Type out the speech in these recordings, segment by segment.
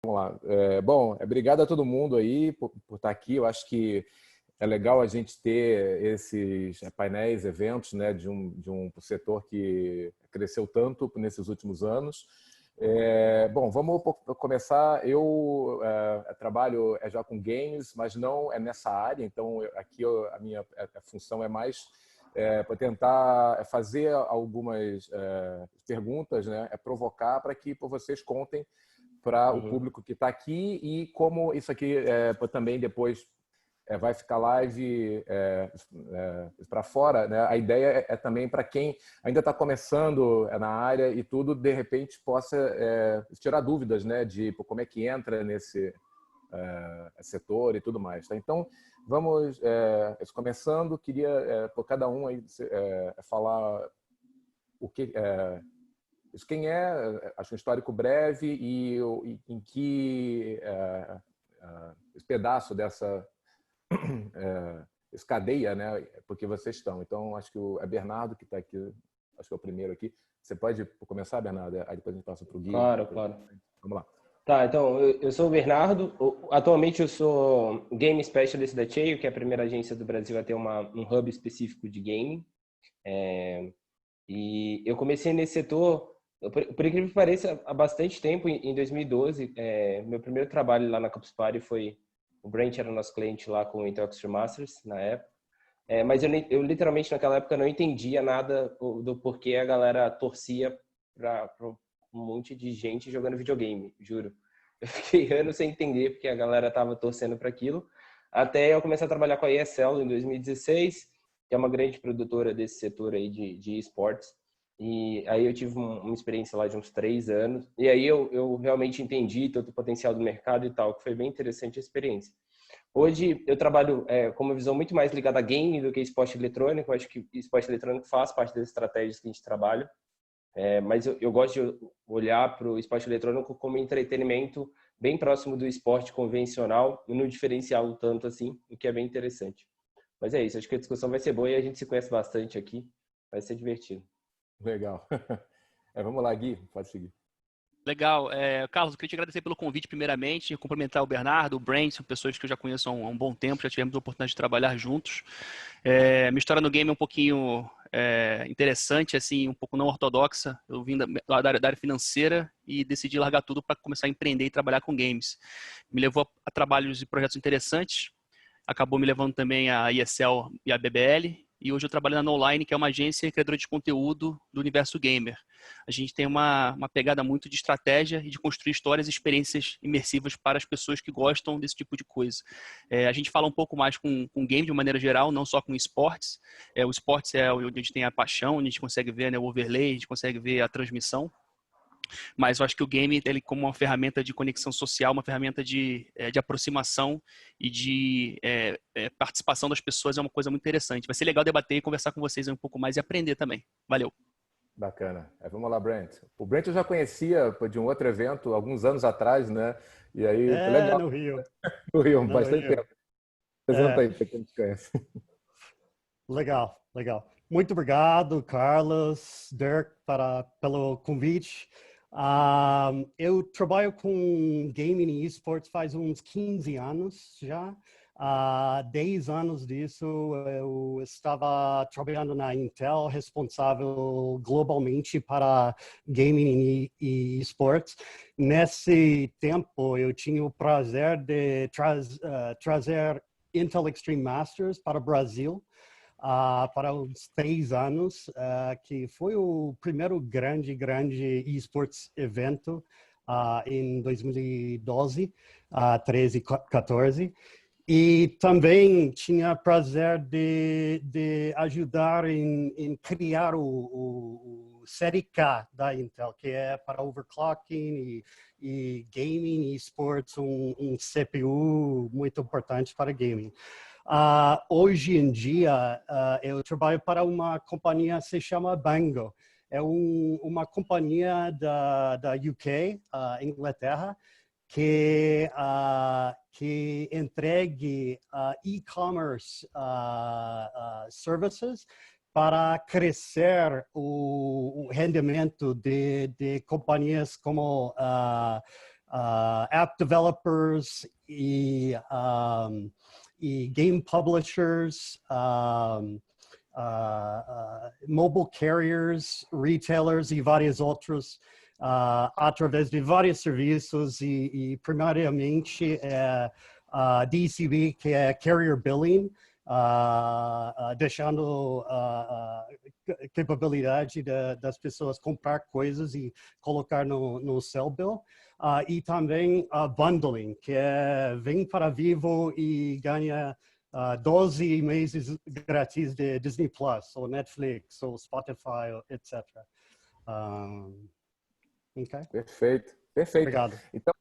Vamos lá. Bom, obrigado a todo mundo aí por estar aqui. Eu acho que é legal a gente ter esses painéis, eventos, né, de um setor que cresceu tanto nesses últimos anos. Bom, vamos começar. Eu trabalho já com games, mas não é nessa área. Então, aqui a minha função é mais para tentar fazer algumas perguntas, né, provocar para que vocês contem para o público que está aqui e como isso aqui também depois vai ficar live para fora, né? A ideia é também para quem ainda está começando na área e tudo, de repente possa tirar dúvidas, né? De como é que entra nesse setor e tudo mais. Tá? Então, vamos começando. Queria por cada um aí falar o que quem é, acho um histórico breve e em que esse pedaço dessa cadeia, né? Porque vocês estão. Então, acho que é Bernardo que está aqui, acho que é o primeiro aqui. Você pode começar, Bernardo? Aí depois a gente passa para o Gui. Claro, claro. Vamos lá. Tá, então, eu sou o Bernardo. Atualmente eu sou Game Specialist da Cheio, que é a primeira agência do Brasil a ter um hub específico de gaming. E eu comecei nesse setor, por incrível que pareça, há bastante tempo, em 2012. Meu primeiro trabalho lá na Campus Party foi... O Brent era nosso cliente lá com o Intel Extreme Masters, na época. Mas eu literalmente, naquela época, não entendia nada do porquê a galera torcia para um monte de gente jogando videogame, juro. Eu fiquei anos sem entender porque a galera tava torcendo para aquilo. Até eu começar a trabalhar com a ESL em 2016, que é uma grande produtora desse setor aí de esportes. E aí eu tive uma experiência lá de uns 3 anos. E aí eu realmente entendi todo o potencial do mercado e tal, que foi bem interessante a experiência. Hoje eu trabalho com uma visão muito mais ligada a game do que esporte eletrônico. Eu acho que esporte eletrônico faz parte das estratégias que a gente trabalha. Mas eu gosto de olhar para o esporte eletrônico como entretenimento bem próximo do esporte convencional e não diferenciá-lo tanto assim, o que é bem interessante. Mas é isso, acho que a discussão vai ser boa e a gente se conhece bastante aqui. Vai ser divertido. Legal. Vamos lá, Gui, pode seguir. Legal. Carlos, eu queria te agradecer pelo convite primeiramente, cumprimentar o Bernardo, o Brent, são pessoas que eu já conheço há um bom tempo, já tivemos a oportunidade de trabalhar juntos. Minha história no game é um pouquinho interessante, assim, um pouco não ortodoxa. Eu vim da área financeira e decidi largar tudo para começar a empreender e trabalhar com games. Me levou a trabalhos e projetos interessantes, acabou me levando também a ESL e a BBL, e hoje eu trabalho na Noline, que é uma agência criadora de conteúdo do universo gamer. A gente tem uma pegada muito de estratégia e de construir histórias e experiências imersivas para as pessoas que gostam desse tipo de coisa. A gente fala um pouco mais com game de maneira geral, não só com esportes. O esportes é onde a gente tem a paixão, onde a gente consegue ver, né, o overlay, a gente consegue ver a transmissão. Mas eu acho que o game, ele como uma ferramenta de conexão social, uma ferramenta de aproximação e de participação das pessoas é uma coisa muito interessante. Vai ser legal debater e conversar com vocês um pouco mais e aprender também. Valeu. Bacana. Vamos lá, Brent. O Brent eu já conhecia de um outro evento, alguns anos atrás, né? E aí, legal. No Rio. No Rio, bastante tempo. Apresenta aí para quem te conhece. Legal, legal. Muito obrigado, Carlos, Dirk, pelo convite. Eu trabalho com gaming e esportes faz uns 15 anos já. 10 anos disso eu estava trabalhando na Intel, responsável globalmente para gaming e esportes. Nesse tempo eu tinha o prazer de trazer Intel Extreme Masters para o Brasil. Para uns 3 anos, que foi o primeiro grande esportes evento em 2012, 13, 14. E também tinha prazer de ajudar em criar o Série K da Intel, que é para overclocking e gaming e esportes, um CPU muito importante para gaming. Hoje em dia, eu trabalho para uma companhia que se chama Bango. É uma companhia da UK, Inglaterra, que entregue e-commerce services para crescer o rendimento de companhias como app developers e game publishers, mobile carriers, retailers e várias outras, através de vários serviços e primariamente DCB, que é Carrier Billing, deixando a capabilidade das pessoas comprar coisas e colocar no cell bill. E também bundling, que é vem para Vivo e ganha 12 meses grátis de Disney Plus, ou Netflix, ou Spotify, etc. Okay? Perfeito, perfeito. Obrigado. Então,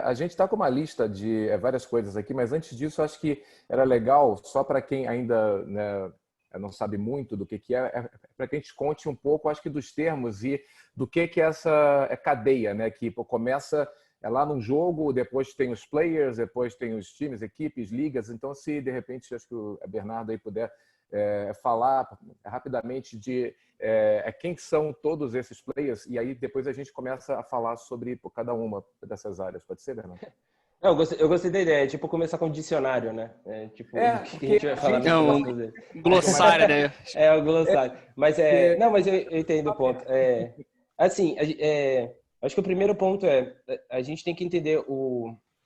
a gente está com uma lista de várias coisas aqui, mas antes disso, acho que era legal, só para quem ainda, né, não sabe muito do que é para que a gente conte um pouco, acho que dos termos e do que é essa cadeia, né, que começa lá num jogo, depois tem os players, depois tem os times, equipes, ligas. Então, se de repente, acho que o Bernardo aí puder falar rapidamente de quem são todos esses players, e aí depois a gente começa a falar sobre cada uma dessas áreas. Pode ser, Bernardo? Eu gostei da ideia, tipo começar com um dicionário, né? Tipo, o que a gente vai falar É um glossário, né? É o glossário. Mas não, mas eu entendo o ponto. Assim, acho que o primeiro ponto a gente tem que entender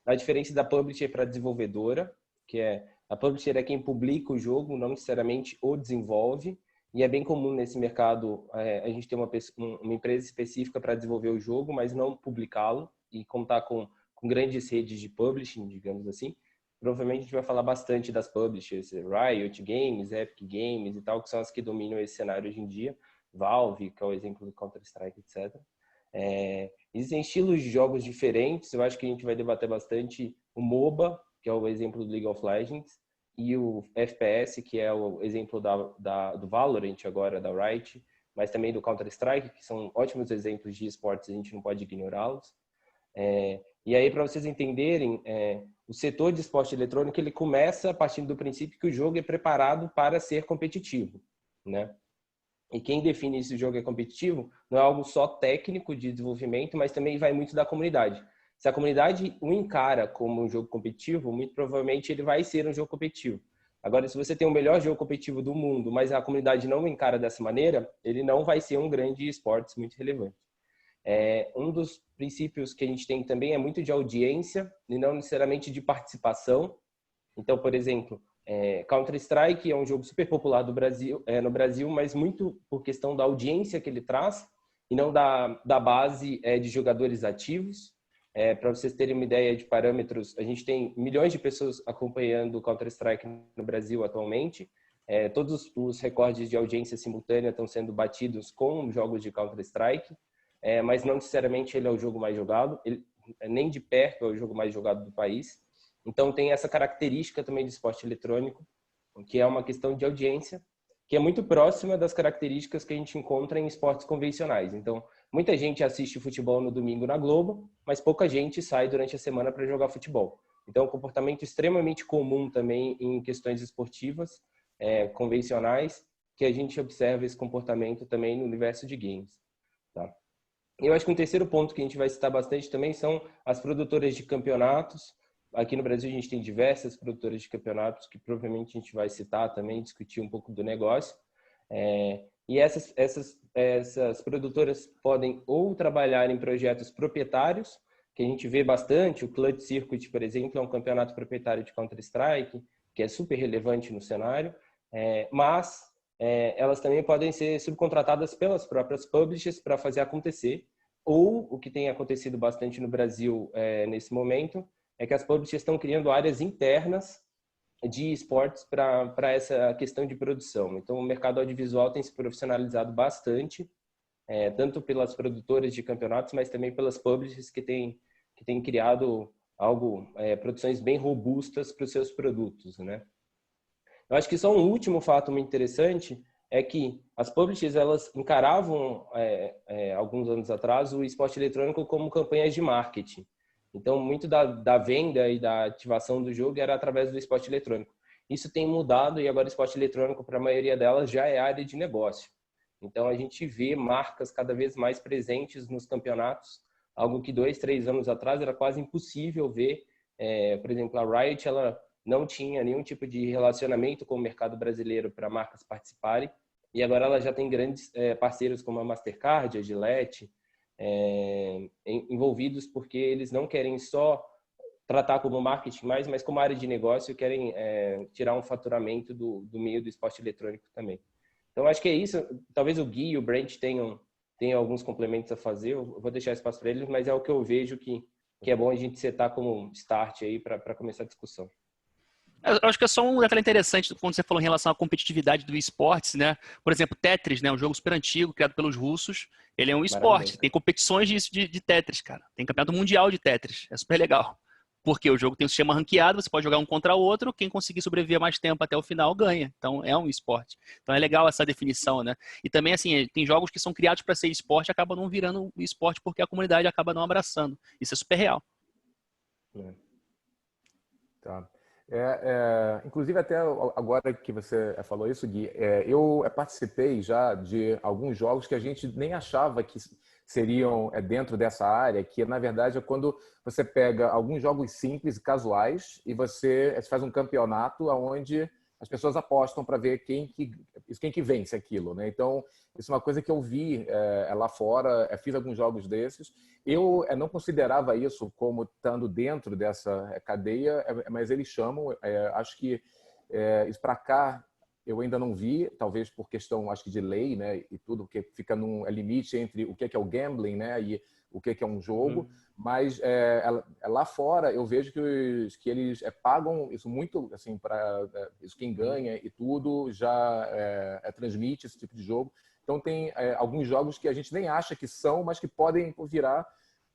a diferença da publisher para desenvolvedora, que a publisher é quem publica o jogo, não necessariamente o desenvolve. E é bem comum nesse mercado a gente ter uma empresa específica para desenvolver o jogo, mas não publicá-lo e contar com grandes redes de publishing, digamos assim. Provavelmente a gente vai falar bastante das publishers, Riot Games, Epic Games e tal, que são as que dominam esse cenário hoje em dia. Valve, que é o exemplo do Counter-Strike, etc. Existem estilos de jogos diferentes. Eu acho que a gente vai debater bastante o MOBA, que é o exemplo do League of Legends, e o FPS, que é o exemplo do Valorant agora, da Riot, mas também do Counter-Strike, que são ótimos exemplos de esportes, a gente não pode ignorá-los. E aí, para vocês entenderem, o setor de esporte eletrônico ele começa partindo do princípio que o jogo é preparado para ser competitivo, né? E quem define se o jogo é competitivo não é algo só técnico de desenvolvimento, mas também vai muito da comunidade. Se a comunidade o encara como um jogo competitivo, muito provavelmente ele vai ser um jogo competitivo. Agora, se você tem o melhor jogo competitivo do mundo, mas a comunidade não o encara dessa maneira, ele não vai ser um grande esportes muito relevante. Um dos princípios que a gente tem também é muito de audiência e não necessariamente de participação. Então, por exemplo, Counter-Strike é um jogo super popular no Brasil, mas muito por questão da audiência que ele traz e não da base de jogadores ativos. Para vocês terem uma ideia de parâmetros, a gente tem milhões de pessoas acompanhando o Counter-Strike no Brasil atualmente. Todos os recordes de audiência simultânea estão sendo batidos com jogos de Counter-Strike. Mas não necessariamente ele é o jogo mais jogado, nem de perto é o jogo mais jogado do país. Então tem essa característica também do esporte eletrônico, que é uma questão de audiência, que é muito próxima das características que a gente encontra em esportes convencionais. Então, muita gente assiste futebol no domingo na Globo, mas pouca gente sai durante a semana para jogar futebol. Então, é um comportamento extremamente comum também em questões esportivas convencionais, que a gente observa esse comportamento também no universo de games. Tá? Eu acho que um terceiro ponto que a gente vai citar bastante também são as produtoras de campeonatos. Aqui no Brasil a gente tem diversas produtoras de campeonatos que provavelmente a gente vai citar também, discutir um pouco do negócio. E essas produtoras podem ou trabalhar em projetos proprietários, que a gente vê bastante, o Clutch Circuit, por exemplo, é um campeonato proprietário de Counter-Strike, que é super relevante no cenário, mas elas também podem ser subcontratadas pelas próprias publishers para fazer acontecer, ou o que tem acontecido bastante no Brasil nesse momento é que as publishers estão criando áreas internas de esportes para essa questão de produção. Então, o mercado audiovisual tem se profissionalizado bastante, tanto pelas produtoras de campeonatos, mas também pelas publishers que têm criado produções bem robustas para os seus produtos, né? Eu acho que só um último fato muito interessante é que as publishers elas encaravam alguns anos atrás o esporte eletrônico como campanhas de marketing. Então, muito da venda e da ativação do jogo era através do esporte eletrônico. Isso tem mudado e agora o esporte eletrônico, para a maioria delas, já é área de negócio. Então, a gente vê marcas cada vez mais presentes nos campeonatos algo que 2, 3 anos atrás era quase impossível ver. Por exemplo, a Riot, ela não tinha nenhum tipo de relacionamento com o mercado brasileiro para marcas participarem, e agora ela já tem grandes parceiros como a Mastercard, a Gillette, envolvidos, porque eles não querem só tratar como marketing mais, mas como área de negócio, querem tirar um faturamento do meio do esporte eletrônico também. Então, acho que é isso. Talvez o Gui e o Brent tenham alguns complementos a fazer, eu vou deixar espaço para eles, mas é o que eu vejo que é bom a gente setar como start aí para começar a discussão. Eu acho que é só um detalhe interessante quando você falou em relação à competitividade do esportes, né? Por exemplo, Tetris, né? Um jogo super antigo, criado pelos russos. Ele é um esporte. Tem competições de Tetris, cara. Tem campeonato mundial de Tetris. É super legal. Porque o jogo tem um sistema ranqueado, você pode jogar um contra o outro, quem conseguir sobreviver mais tempo até o final ganha. Então é um esporte. Então é legal essa definição, né? E também, assim, tem jogos que são criados para ser esporte e acabam não virando esporte porque a comunidade acaba não abraçando. Isso é super real. Tá. Inclusive, até agora que você falou isso, Gui, eu participei já de alguns jogos que a gente nem achava que seriam dentro dessa área, que na verdade é quando você pega alguns jogos simples e casuais e você faz um campeonato onde as pessoas apostam para ver quem que vence aquilo, né? Então, isso é uma coisa que eu vi lá fora, fiz alguns jogos desses. Eu não considerava isso como estando dentro dessa cadeia, mas eles chamam, acho que isso para cá eu ainda não vi, talvez por questão, acho que de lei, né, e tudo, porque fica num limite entre o que é o gambling, né, e o que é um jogo, mas lá fora eu vejo que eles pagam isso muito, assim, para isso quem ganha e tudo já transmite esse tipo de jogo. Então tem alguns jogos que a gente nem acha que são, mas que podem virar,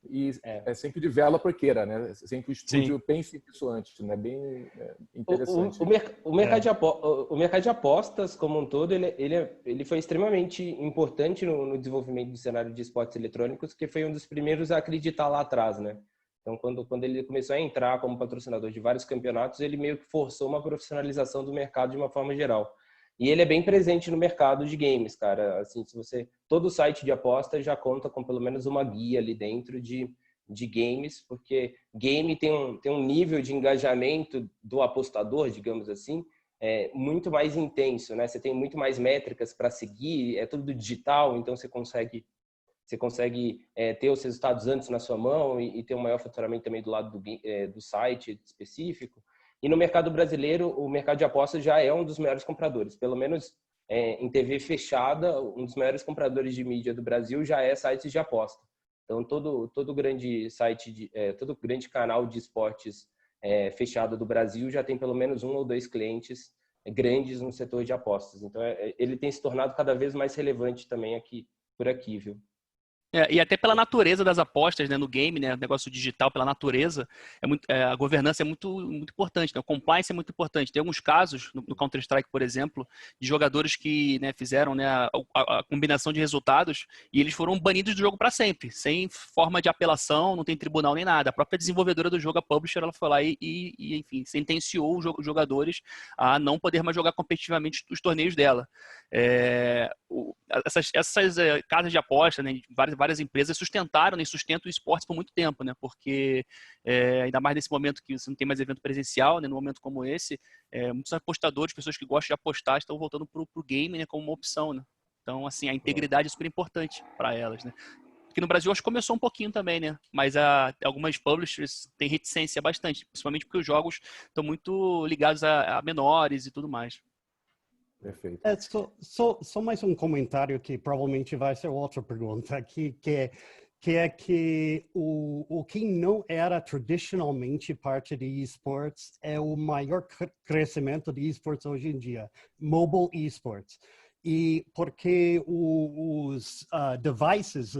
e sempre de vela queira, né? Sempre o estúdio pense nisso antes, né? Bem interessante. O mercado de apostas como um todo, ele foi extremamente importante no desenvolvimento do cenário de esportes eletrônicos, que foi um dos primeiros a acreditar lá atrás, né? Então, quando ele começou a entrar como patrocinador de vários campeonatos, ele meio que forçou uma profissionalização do mercado de uma forma geral. E ele é bem presente no mercado de games, cara. Assim, todo site de aposta já conta com pelo menos uma guia ali dentro de games, porque game tem um nível de engajamento do apostador, digamos assim, muito mais intenso, né? Você tem muito mais métricas para seguir, é tudo digital, então você consegue ter os resultados antes na sua mão e ter um maior faturamento também do lado do site específico. E no mercado brasileiro, o mercado de apostas já é um dos maiores compradores. Pelo menos em TV fechada, um dos maiores compradores de mídia do Brasil já é sites de aposta. Então, todo grande site, todo grande canal de esportes fechado do Brasil já tem pelo menos 1 ou 2 clientes grandes no setor de apostas. Então, ele tem se tornado cada vez mais relevante também por aqui, viu? E até pela natureza das apostas, né, no game, né, o negócio digital pela natureza, a governança é muito, muito importante, né, o compliance é muito importante. Tem alguns casos, no Counter-Strike, por exemplo, de jogadores que, né, fizeram, né, a combinação de resultados e eles foram banidos do jogo para sempre, sem forma de apelação, não tem tribunal nem nada. A própria desenvolvedora do jogo, a publisher, ela foi lá e enfim, sentenciou os jogadores a não poder mais jogar competitivamente os torneios dela. Essas casas de aposta, né, várias empresas sustentaram e sustentam o esporte por muito tempo, né? Porque ainda mais nesse momento que você não tem mais evento presencial, né? Num momento como esse, muitos apostadores, pessoas que gostam de apostar, estão voltando para o game, né? Como uma opção, né? Então, assim, a integridade é super importante para elas, né? Aqui no Brasil acho que começou um pouquinho também, né? Mas algumas publishers têm reticência bastante, principalmente porque os jogos estão muito ligados a menores e tudo mais. Perfeito. Só mais um comentário que provavelmente vai ser outra pergunta aqui, que o que não era tradicionalmente parte de esportes é o maior crescimento de esportes hoje em dia, mobile esports. E porque os devices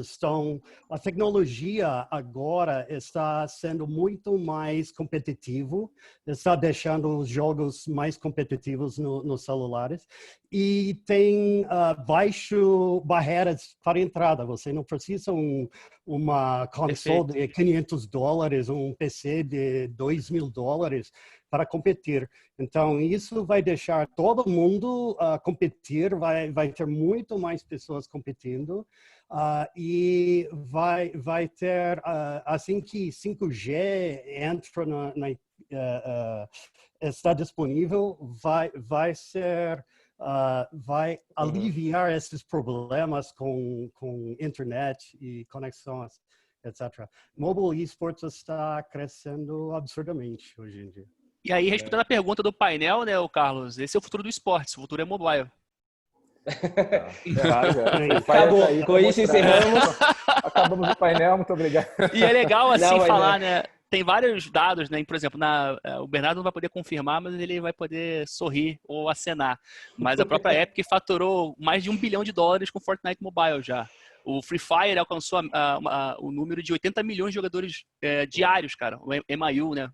a tecnologia agora está sendo muito mais competitivo, está deixando os jogos mais competitivos nos celulares e tem barreiras para entrada. Você não precisa uma console de $500, um PC de $2.000. para competir. Então, isso vai deixar todo mundo competir, vai ter muito mais pessoas competindo, e vai ter, assim que 5G entra está disponível, vai ser... vai aliviar esses problemas com internet e conexões, etc. Mobile esports está crescendo absurdamente hoje em dia. E aí, respondendo a pergunta do painel, né, o Carlos, esse é o futuro do esporte, o futuro é mobile. Acabou, com isso encerramos. Acabamos o painel, muito obrigado. E é legal, assim, Não, falar, né? Tem vários dados, né? Por exemplo, o Bernardo não vai poder confirmar, mas ele vai poder sorrir ou acenar. Mas a própria Epic faturou mais de $1 bilhão com Fortnite Mobile já. O Free Fire alcançou o número de 80 milhões de jogadores diários, cara. O MAU, né?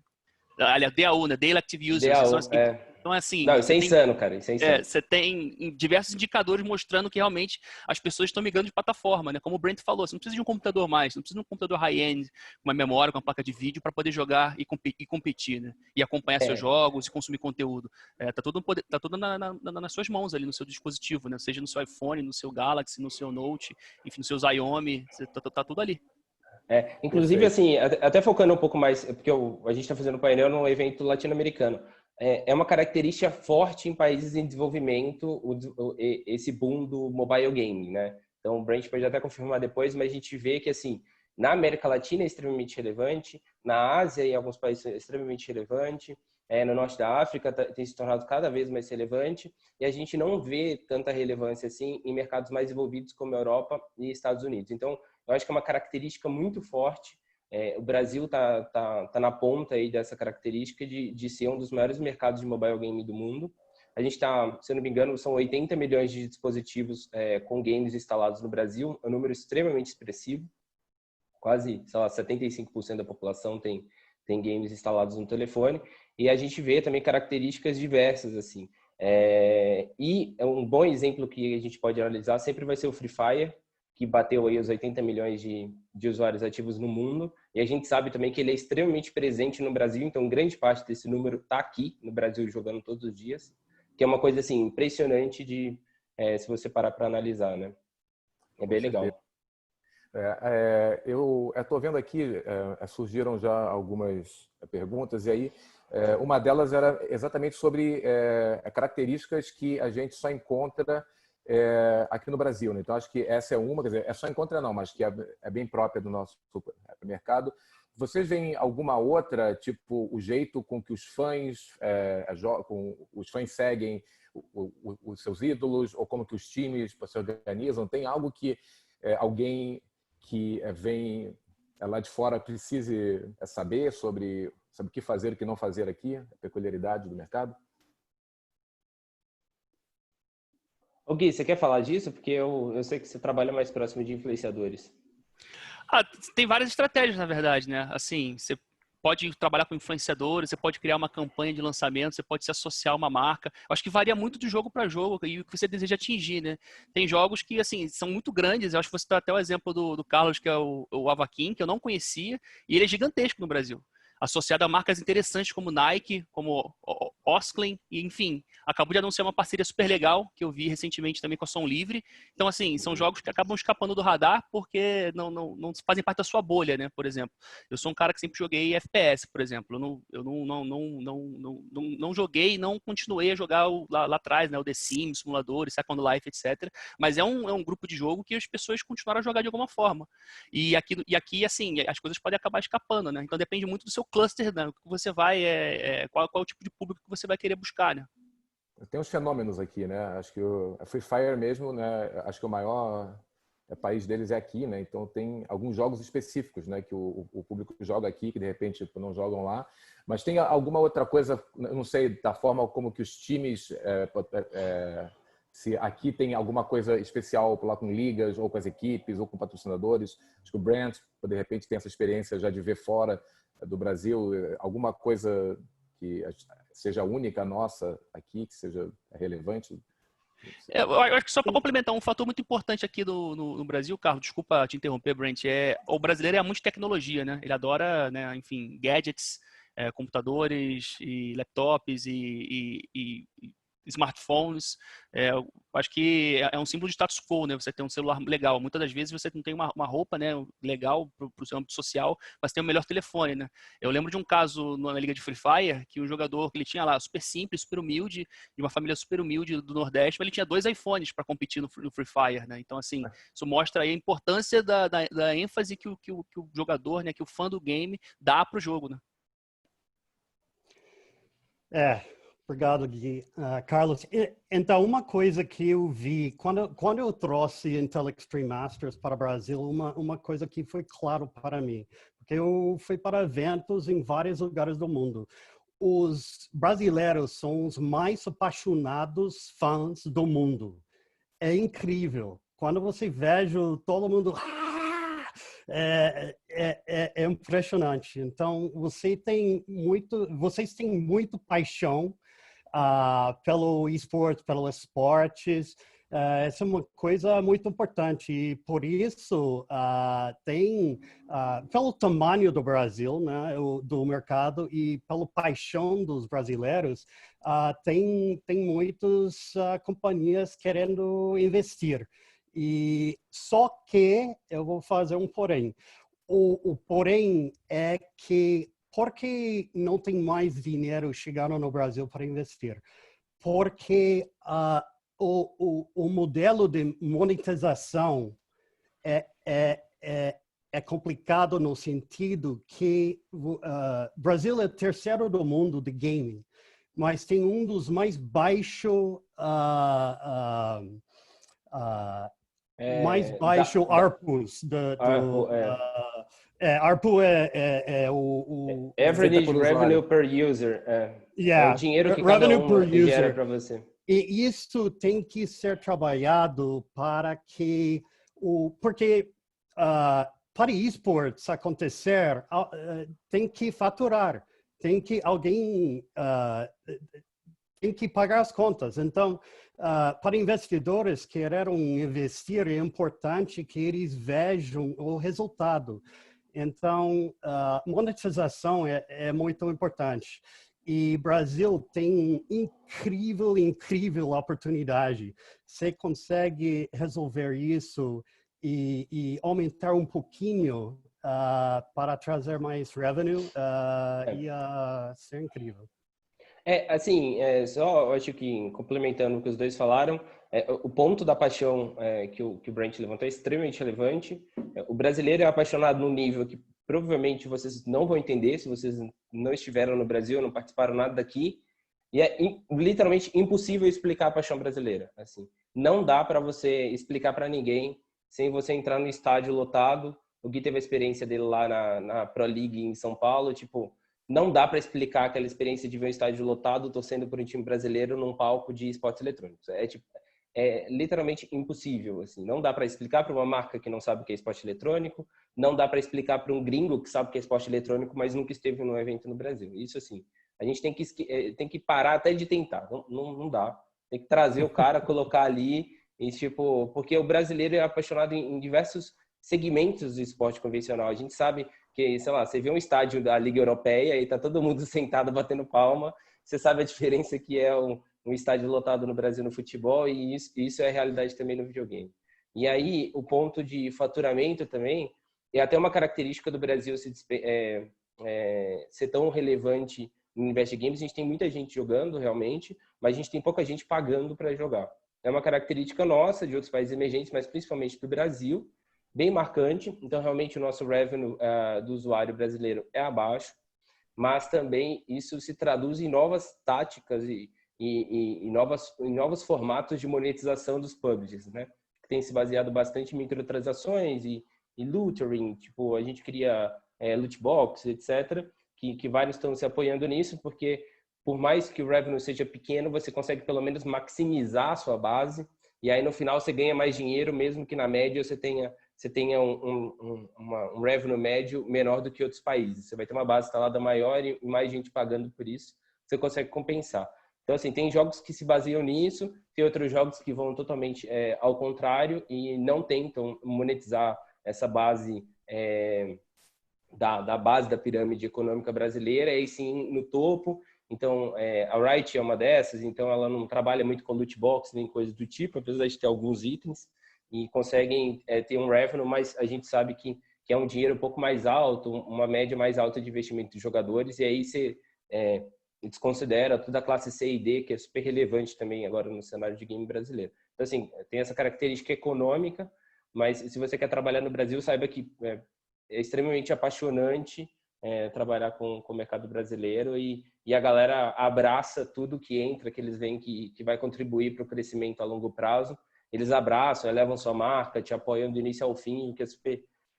Aliás, DAU, né? Daily Active Users. Então, assim... Não, isso é insano, cara. Isso é insano. Você tem diversos indicadores mostrando que realmente as pessoas estão migrando de plataforma, né? Como o Brent falou, você não precisa de um computador mais, não precisa de um computador high-end, com uma memória, com uma placa de vídeo para poder jogar e competir, né? E acompanhar seus jogos e consumir conteúdo. Tá tudo nas suas mãos ali, no seu dispositivo, né? Seja no seu iPhone, no seu Galaxy, no seu Note, enfim, no seu Xiaomi, tá tudo ali. Inclusive, assim, até focando um pouco mais, porque a gente está fazendo um painel num evento latino-americano. É uma característica forte em países em desenvolvimento esse boom do mobile gaming, né? Então, o Brent pode até confirmar depois, mas a gente vê que, assim, na América Latina é extremamente relevante, na Ásia e em alguns países é extremamente relevante, no norte da África tem se tornado cada vez mais relevante, e a gente não vê tanta relevância, assim, em mercados mais desenvolvidos como a Europa e Estados Unidos. Então, eu acho que é uma característica muito forte. O Brasil tá na ponta aí dessa característica de ser um dos maiores mercados de mobile game do mundo. A gente está, se eu não me engano, são 80 milhões de dispositivos com games instalados no Brasil, é um número extremamente expressivo. Quase, sei lá, 75% da população tem games instalados no telefone. E a gente vê também características diversas, assim. E um bom exemplo que a gente pode analisar sempre vai ser o Free Fire, que bateu aí os 80 milhões de usuários ativos no mundo. E a gente sabe também que ele é extremamente presente no Brasil, então grande parte desse número está aqui no Brasil jogando todos os dias, que é uma coisa assim impressionante se você parar para analisar, né? É bem legal. Eu estou vendo aqui, surgiram já algumas perguntas, e aí uma delas era exatamente sobre características que a gente só encontra aqui no Brasil, né? Então acho que essa é uma, quer dizer, só encontra não, mas que é bem própria do nosso mercado. Vocês veem alguma outra, tipo o jeito com que os fãs seguem os seus ídolos, ou como que os times se organizam? Tem algo que alguém que vem lá de fora precise saber sobre o que fazer e o que não fazer aqui, a peculiaridade do mercado? Ô Gui, você quer falar disso? Porque eu sei que você trabalha mais próximo de influenciadores. Tem várias estratégias, na verdade, né? Assim, você pode trabalhar com influenciadores, você pode criar uma campanha de lançamento, você pode se associar a uma marca. Eu acho que varia muito de jogo para jogo e o que você deseja atingir, né? Tem jogos que, assim, são muito grandes. Eu acho que você dá até o exemplo do Carlos, que é o Avakin, que eu não conhecia, e ele é gigantesco no Brasil. Associado a marcas interessantes como Nike, como Osklen, e enfim, acabou de anunciar uma parceria super legal, que eu vi recentemente também com a Som Livre. Então, assim, são jogos que acabam escapando do radar porque não fazem parte da sua bolha, né? Por exemplo, eu sou um cara que sempre joguei FPS, por exemplo. Eu não joguei e não continuei a jogar lá atrás, né? O The Sims, simuladores, Second Life, etc. Mas é um grupo de jogo que as pessoas continuaram a jogar de alguma forma. E aqui assim, as coisas podem acabar escapando, né? Então depende muito do seu cluster, né? O que você vai, qual é o tipo de público que você vai querer buscar, né? Tem uns fenômenos aqui, né? Acho que a Free Fire mesmo, né? Acho que o maior país deles é aqui, né? Então tem alguns jogos específicos, né? Que o público joga aqui, que de repente não jogam lá. Mas tem alguma outra coisa, não sei, da forma como que os times, se aqui tem alguma coisa especial lá com ligas, ou com as equipes, ou com patrocinadores. Acho que o Brent, de repente, tem essa experiência já de ver fora do Brasil, alguma coisa que seja única nossa aqui, que seja relevante? Eu acho que só para complementar, um fator muito importante aqui no Brasil, Carlos, desculpa te interromper, Brent, o brasileiro é muito tecnologia, né? Ele adora, né, enfim, gadgets, computadores e laptops e smartphones. Eu acho que é um símbolo de status quo, né? Você tem um celular legal. Muitas das vezes você não tem uma roupa, né, legal para o seu âmbito social, mas tem o melhor telefone, né? Eu lembro de um caso na liga de Free Fire, que um jogador que ele tinha lá, super simples, super humilde, de uma família super humilde do Nordeste, mas ele tinha 2 iPhones para competir no Free Fire, né? Então, assim, isso mostra aí a importância da ênfase que o jogador, né, que o fã do game dá para o jogo, né? Obrigado, Gui. Carlos, então uma coisa que eu vi, quando eu trouxe Intel Extreme Masters para o Brasil, uma coisa que foi claro para mim, porque eu fui para eventos em vários lugares do mundo. Os brasileiros são os mais apaixonados fãs do mundo. É incrível. Quando você veja todo mundo... É impressionante. Então, vocês têm muito paixão pelo esporte, pelos esportes. Essa é uma coisa muito importante e por isso pelo tamanho do Brasil, né, do mercado e pela paixão dos brasileiros, tem muitas companhias querendo investir. E só que eu vou fazer um porém. O porém é que porque não tem mais dinheiro chegando no Brasil para investir? Porque o modelo de monetização é complicado no sentido que o Brasil é o terceiro do mundo de gaming, mas tem um dos mais baixos ARPUs ARPU é o Average Revenue per User. É o dinheiro que cada um gera para você. E isso tem que ser trabalhado para que porque para esportes acontecer tem que faturar, alguém tem que pagar as contas. Então, para investidores que querem investir, é importante que eles vejam o resultado. Então, monetização é muito importante. E Brasil tem incrível oportunidade. Você consegue resolver isso e aumentar um pouquinho para trazer mais revenue ia ser incrível. Só acho que complementando o que os dois falaram, o ponto da paixão que o Brent levantou é extremamente relevante. O brasileiro é apaixonado num nível que provavelmente vocês não vão entender se vocês não estiveram no Brasil, não participaram nada daqui. E é literalmente impossível explicar a paixão brasileira. Assim, não dá para você explicar para ninguém sem você entrar no estádio lotado. O Gui teve a experiência dele lá na Pro League em São Paulo, tipo, não dá para explicar aquela experiência de ver um estádio lotado torcendo por um time brasileiro num palco de esportes eletrônicos. É literalmente impossível. Assim. Não dá para explicar para uma marca que não sabe o que é esporte eletrônico, não dá para explicar para um gringo que sabe o que é esporte eletrônico, mas nunca esteve num evento no Brasil. Isso, assim, a gente tem que parar até de tentar. Não dá. Tem que trazer o cara, colocar ali, e, tipo, porque o brasileiro é apaixonado em diversos segmentos do esporte convencional. A gente sabe que, sei lá, você vê um estádio da Liga Europeia e tá todo mundo sentado batendo palma, você sabe a diferença que é um estádio lotado no Brasil no futebol e isso é a realidade também no videogame. E aí, o ponto de faturamento também é até uma característica do Brasil ser tão relevante no universo de games. A gente tem muita gente jogando realmente, mas a gente tem pouca gente pagando para jogar. É uma característica nossa, de outros países emergentes, mas principalmente do Brasil, bem marcante. Então, realmente, o nosso revenue do usuário brasileiro é abaixo, mas também isso se traduz em novas táticas e novos formatos de monetização dos publishers, né? Que tem se baseado bastante em microtransações e lootering, tipo, a gente cria loot box, etc., que vários estão se apoiando nisso, porque por mais que o revenue seja pequeno, você consegue pelo menos maximizar a sua base, e aí no final você ganha mais dinheiro, mesmo que na média você tenha um revenue médio menor do que outros países. Você vai ter uma base instalada maior e mais gente pagando por isso, você consegue compensar. Então, assim, tem jogos que se baseiam nisso, tem outros jogos que vão totalmente ao contrário e não tentam monetizar essa base da base da pirâmide econômica brasileira, e sim no topo. Então, a Riot é uma dessas, então ela não trabalha muito com loot box nem coisas do tipo, apesar de ter alguns itens, e conseguem ter um revenue, mas a gente sabe que é um dinheiro um pouco mais alto, uma média mais alta de investimento dos jogadores, e aí você desconsidera toda a classe C e D, que é super relevante também agora no cenário de game brasileiro. Então, assim, tem essa característica econômica, mas se você quer trabalhar no Brasil, saiba que é extremamente apaixonante trabalhar com o mercado brasileiro, e a galera abraça tudo que entra, que eles veem que vai contribuir para o crescimento a longo prazo. Eles abraçam, elevam sua marca, te apoiam do início ao fim, o que é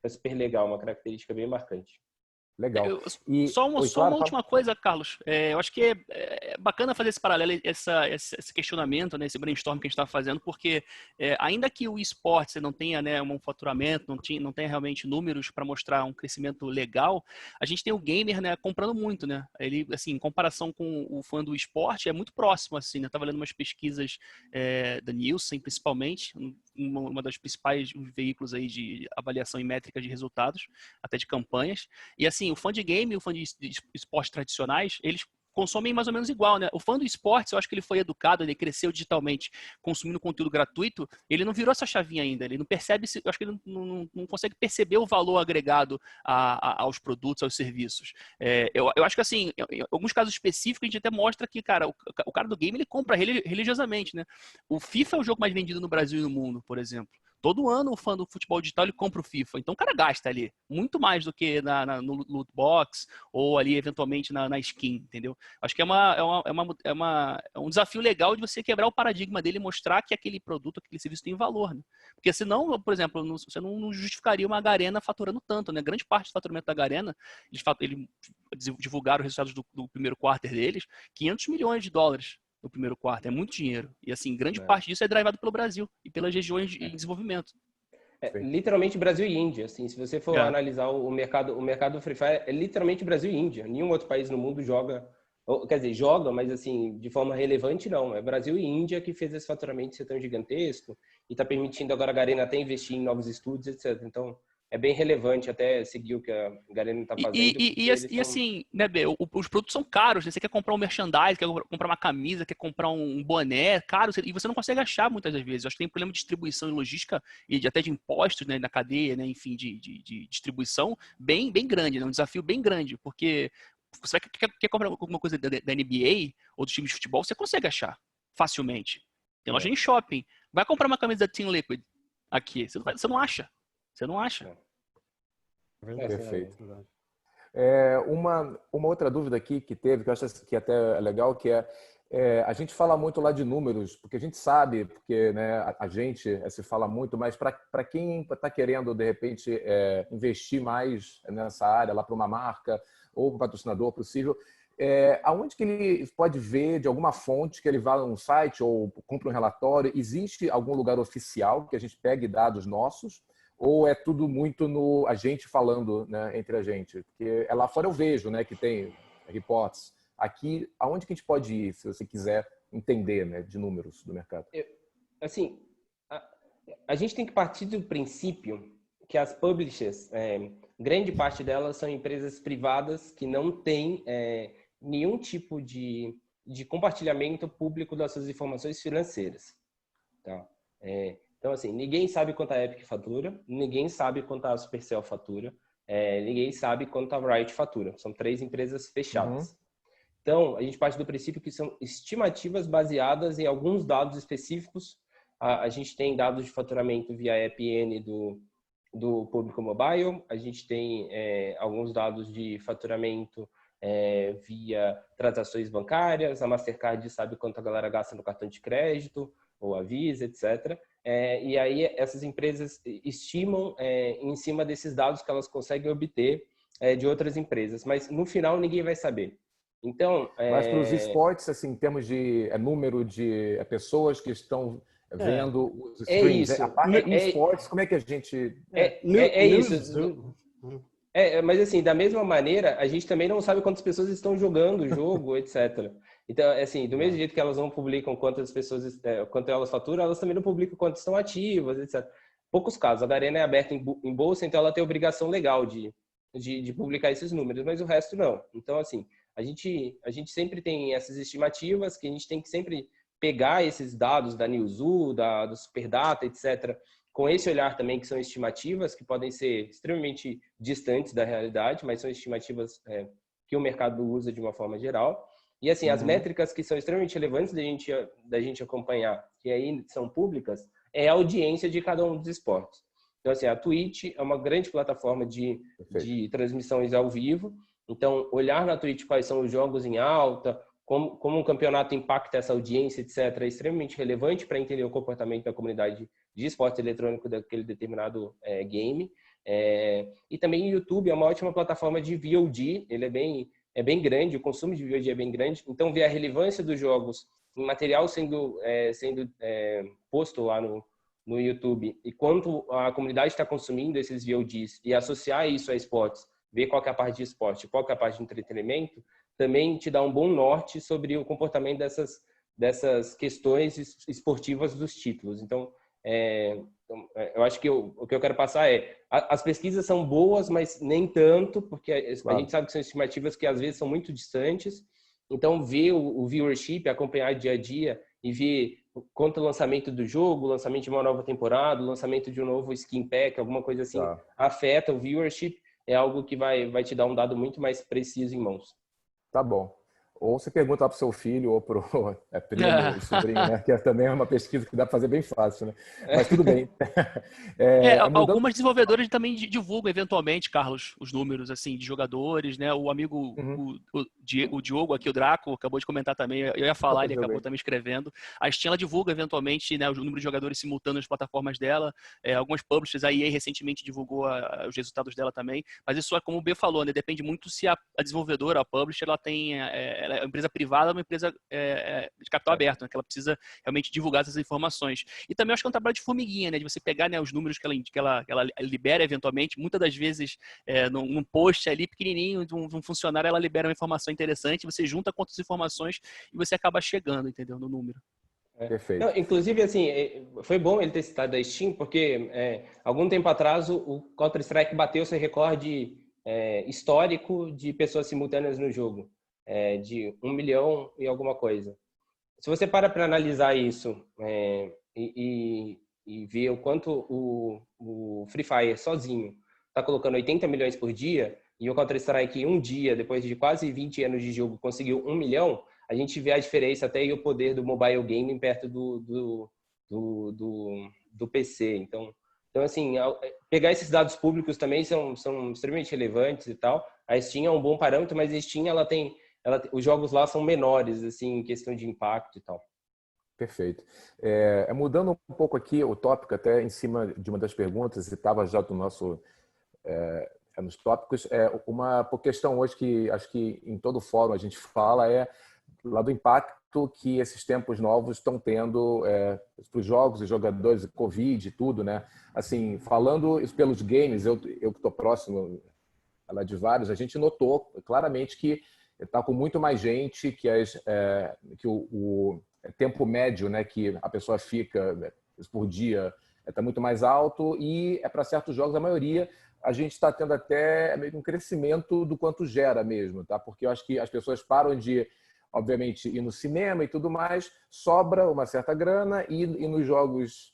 super legal, uma característica bem marcante. Legal. Só uma última coisa, Carlos. Eu acho que é bacana fazer esse paralelo, esse questionamento, né, esse brainstorm que a gente está fazendo, porque ainda que o esporte não tenha, né, um faturamento, não tenha realmente números para mostrar um crescimento legal, a gente tem o gamer, né, comprando muito, né? Ele, assim, em comparação com o fã do esporte, é muito próximo, assim, né? Eu estava lendo umas pesquisas da Nielsen, principalmente, uma das principais veículos aí de avaliação e métrica de resultados, até de campanhas. E assim, o fã de game e o fã de esportes tradicionais, eles consomem mais ou menos igual, né? O fã do esportes, eu acho que ele foi educado, ele cresceu digitalmente, consumindo conteúdo gratuito, ele não virou essa chavinha ainda, ele não percebe, eu acho que ele não consegue perceber o valor agregado aos produtos, aos serviços. Eu acho que assim, em alguns casos específicos, a gente até mostra que, cara, o cara do game, ele compra religiosamente, né? O FIFA é o jogo mais vendido no Brasil e no mundo, por exemplo. Todo ano o fã do futebol digital ele compra o FIFA. Então o cara gasta ali muito mais do que no loot box ou ali eventualmente na skin, entendeu? Acho que é um desafio legal de você quebrar o paradigma dele e mostrar que aquele produto, aquele serviço tem valor, né? Porque senão, por exemplo, você não justificaria uma Garena faturando tanto, né? Grande parte do faturamento da Garena, eles divulgaram os resultados do primeiro quarter deles, 500 milhões de dólares. No primeiro quarto, é muito dinheiro. E assim, grande parte disso é drivado pelo Brasil e pelas regiões de desenvolvimento. Literalmente Brasil e Índia, assim, se você for analisar o mercado Free Fire, é literalmente Brasil e Índia. Nenhum outro país no mundo joga, quer dizer, joga, mas assim, de forma relevante não. É Brasil e Índia que fez esse faturamento ser tão gigantesco e está permitindo agora a Garena até investir em novos estúdios, etc. Então, é bem relevante até seguir o que a Garena está fazendo. E assim, né, B, os produtos são caros, né? Você quer comprar um merchandise, quer comprar uma camisa, quer comprar um boné, caro, e você não consegue achar muitas das vezes. Eu acho que tem problema de distribuição e logística e até de impostos, né, na cadeia, né, enfim, de distribuição bem grande, né? Um desafio bem grande, porque você quer comprar alguma coisa da NBA ou dos times de futebol, você consegue achar facilmente. Tem loja em shopping. Vai comprar uma camisa da Team Liquid aqui, você não acha. Você não acha? Perfeito. Uma outra dúvida aqui que teve, que eu acho que até é legal, que a gente fala muito lá de números, porque a gente sabe, porque né, a gente se fala muito, mas para quem está querendo, de repente, investir mais nessa área, lá para uma marca ou um patrocinador possível, aonde que ele pode ver de alguma fonte que ele vá num site ou compra um relatório? Existe algum lugar oficial que a gente pegue dados nossos? Ou é tudo muito no a gente falando, né, entre a gente? Porque lá fora eu vejo, né, que tem reports. Aqui, aonde que a gente pode ir, se você quiser entender, né, de números do mercado? Assim, a gente tem que partir do princípio que as publishers, grande parte delas são empresas privadas que não têm nenhum tipo de compartilhamento público das suas informações financeiras. Tá? Então, assim, ninguém sabe quanto a Epic fatura, ninguém sabe quanto a Supercell fatura, ninguém sabe quanto a Riot fatura. São 3 empresas fechadas. Então, a gente parte do princípio que são estimativas baseadas em alguns dados específicos. A gente tem dados de faturamento via EPN do público mobile, a gente tem alguns dados de faturamento via transações bancárias, a Mastercard sabe quanto a galera gasta no cartão de crédito, ou a Visa, etc. E aí essas empresas estimam em cima desses dados que elas conseguem obter de outras empresas, mas no final ninguém vai saber. Então, mas para os esportes, assim, em termos de número de pessoas que estão vendo os streams, isso. A parte de esportes, como é que a gente... isso. Mas assim, da mesma maneira, a gente também não sabe quantas pessoas estão jogando o jogo, etc. Então, assim, do mesmo jeito que elas não publicam quantas pessoas, quanto elas faturam, elas também não publicam quantas estão ativas, etc. Poucos casos. A Garena é aberta em bolsa, então ela tem obrigação legal de de publicar esses números, mas o resto não. Então, assim, a gente sempre tem essas estimativas que a gente tem que sempre pegar esses dados da Newzoo, do Superdata, etc., com esse olhar também que são estimativas que podem ser extremamente distantes da realidade, mas são estimativas que o mercado usa de uma forma geral. E assim, as métricas que são extremamente relevantes da gente acompanhar, que aí são públicas, é a audiência de cada um dos esportes. Então, assim, a Twitch é uma grande plataforma de transmissões ao vivo. Então, olhar na Twitch quais são os jogos em alta, como um campeonato impacta essa audiência, etc., é extremamente relevante para entender o comportamento da comunidade de esporte eletrônico daquele determinado game. E também o YouTube é uma ótima plataforma de VOD, ele é bem grande, o consumo de VOD é bem grande, então ver a relevância dos jogos em material sendo posto lá no YouTube e quanto a comunidade está consumindo esses VODs e associar isso a esportes, ver qual que é a parte de esporte, qual que é a parte de entretenimento, também te dá um bom norte sobre o comportamento dessas questões esportivas dos títulos. Então, eu acho que o que eu quero passar as pesquisas são boas, mas nem tanto, porque a gente sabe que são estimativas que às vezes são muito distantes. Então, ver o viewership, acompanhar dia a dia e ver quanto o lançamento do jogo, o lançamento de uma nova temporada, o lançamento de um novo skin pack, alguma coisa assim, afeta o viewership, é algo que vai te dar um dado muito mais preciso em mãos. Tá bom. Ou você pergunta para o seu filho ou para o primo e sobrinho, né? Que também é uma pesquisa que dá para fazer bem fácil, né? Mas tudo bem. Algumas desenvolvedoras também divulgam eventualmente, Carlos, os números assim de jogadores, né? O amigo, o Diogo aqui, o Draco, acabou de comentar também. Eu ia falar, ele acabou também escrevendo. A Steam ela divulga eventualmente, né, o número de jogadores simultâneos nas plataformas dela. Algumas publishers, a EA recentemente divulgou os resultados dela também. Mas isso é como o B falou, né? Depende muito se a desenvolvedora, a publisher, ela tem ela é uma empresa privada, uma empresa de capital aberto, né, que ela precisa realmente divulgar essas informações. E também acho que é um trabalho de formiguinha, né, de você pegar, né, os números que ela libera eventualmente, muitas das vezes num post ali pequenininho de um funcionário, ela libera uma informação interessante, você junta quantas informações e você acaba chegando, entendeu, no número. Perfeito. Não, inclusive, assim, foi bom ele ter citado a Steam, porque algum tempo atrás o Counter-Strike bateu seu recorde histórico de pessoas simultâneas no jogo. De 1 milhão e alguma coisa. Se você para analisar isso e ver o quanto o Free Fire sozinho está colocando 80 milhões por dia e o Counter-Strike em um dia, depois de quase 20 anos de jogo, conseguiu 1 milhão, a gente vê a diferença até e o poder do mobile gaming perto do PC. Então, assim, pegar esses dados públicos também são extremamente relevantes e tal. A Steam é um bom parâmetro, mas a Steam os jogos lá são menores, assim, em questão de impacto e tal. Perfeito. Mudando um pouco aqui o tópico, até em cima de uma das perguntas, e estava já do nosso nos tópicos, uma questão hoje que acho que em todo fórum a gente fala lá do impacto que esses tempos novos estão tendo para os jogos e jogadores, Covid e tudo, né? Assim, falando isso pelos games, eu que estou próximo lá de vários, a gente notou claramente que está com muito mais gente, que o tempo médio, né, que a pessoa fica por dia está muito mais alto e para certos jogos, a maioria, a gente está tendo até meio um crescimento do quanto gera mesmo, tá? Porque eu acho que as pessoas param de, obviamente, ir no cinema e tudo mais, sobra uma certa grana e nos jogos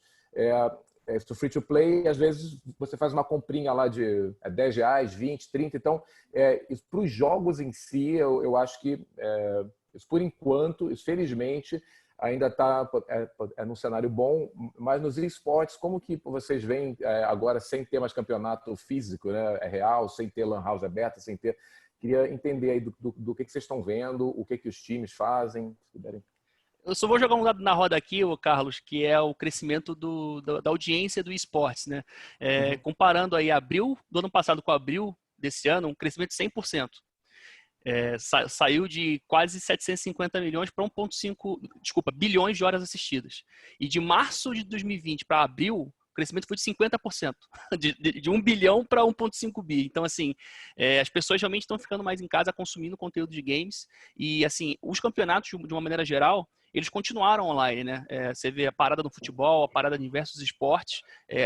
free to play, às vezes você faz uma comprinha lá de R$10, 20, 30. Então, para os jogos em si, eu acho que, por enquanto, felizmente, ainda está num cenário bom, mas nos esportes, como que vocês veem agora sem ter mais campeonato físico, né, real, sem ter lan house aberta, sem ter... Queria entender aí do que vocês estão vendo, o que os times fazem, se puderem. Eu só vou jogar um dado na roda aqui, Carlos, que é o crescimento da audiência do esportes, né? Comparando aí abril do ano passado com abril desse ano, um crescimento de 100%. Saiu de quase 750 milhões para 1,5 bilhões de horas assistidas. E de março de 2020 para abril, o crescimento foi de 50%, de 1 bilhão para 1,5 bi. Então, assim, as pessoas realmente estão ficando mais em casa consumindo conteúdo de games. E, assim, os campeonatos, de uma maneira geral, eles continuaram online, né? Você vê a parada no futebol, a parada em diversos esportes,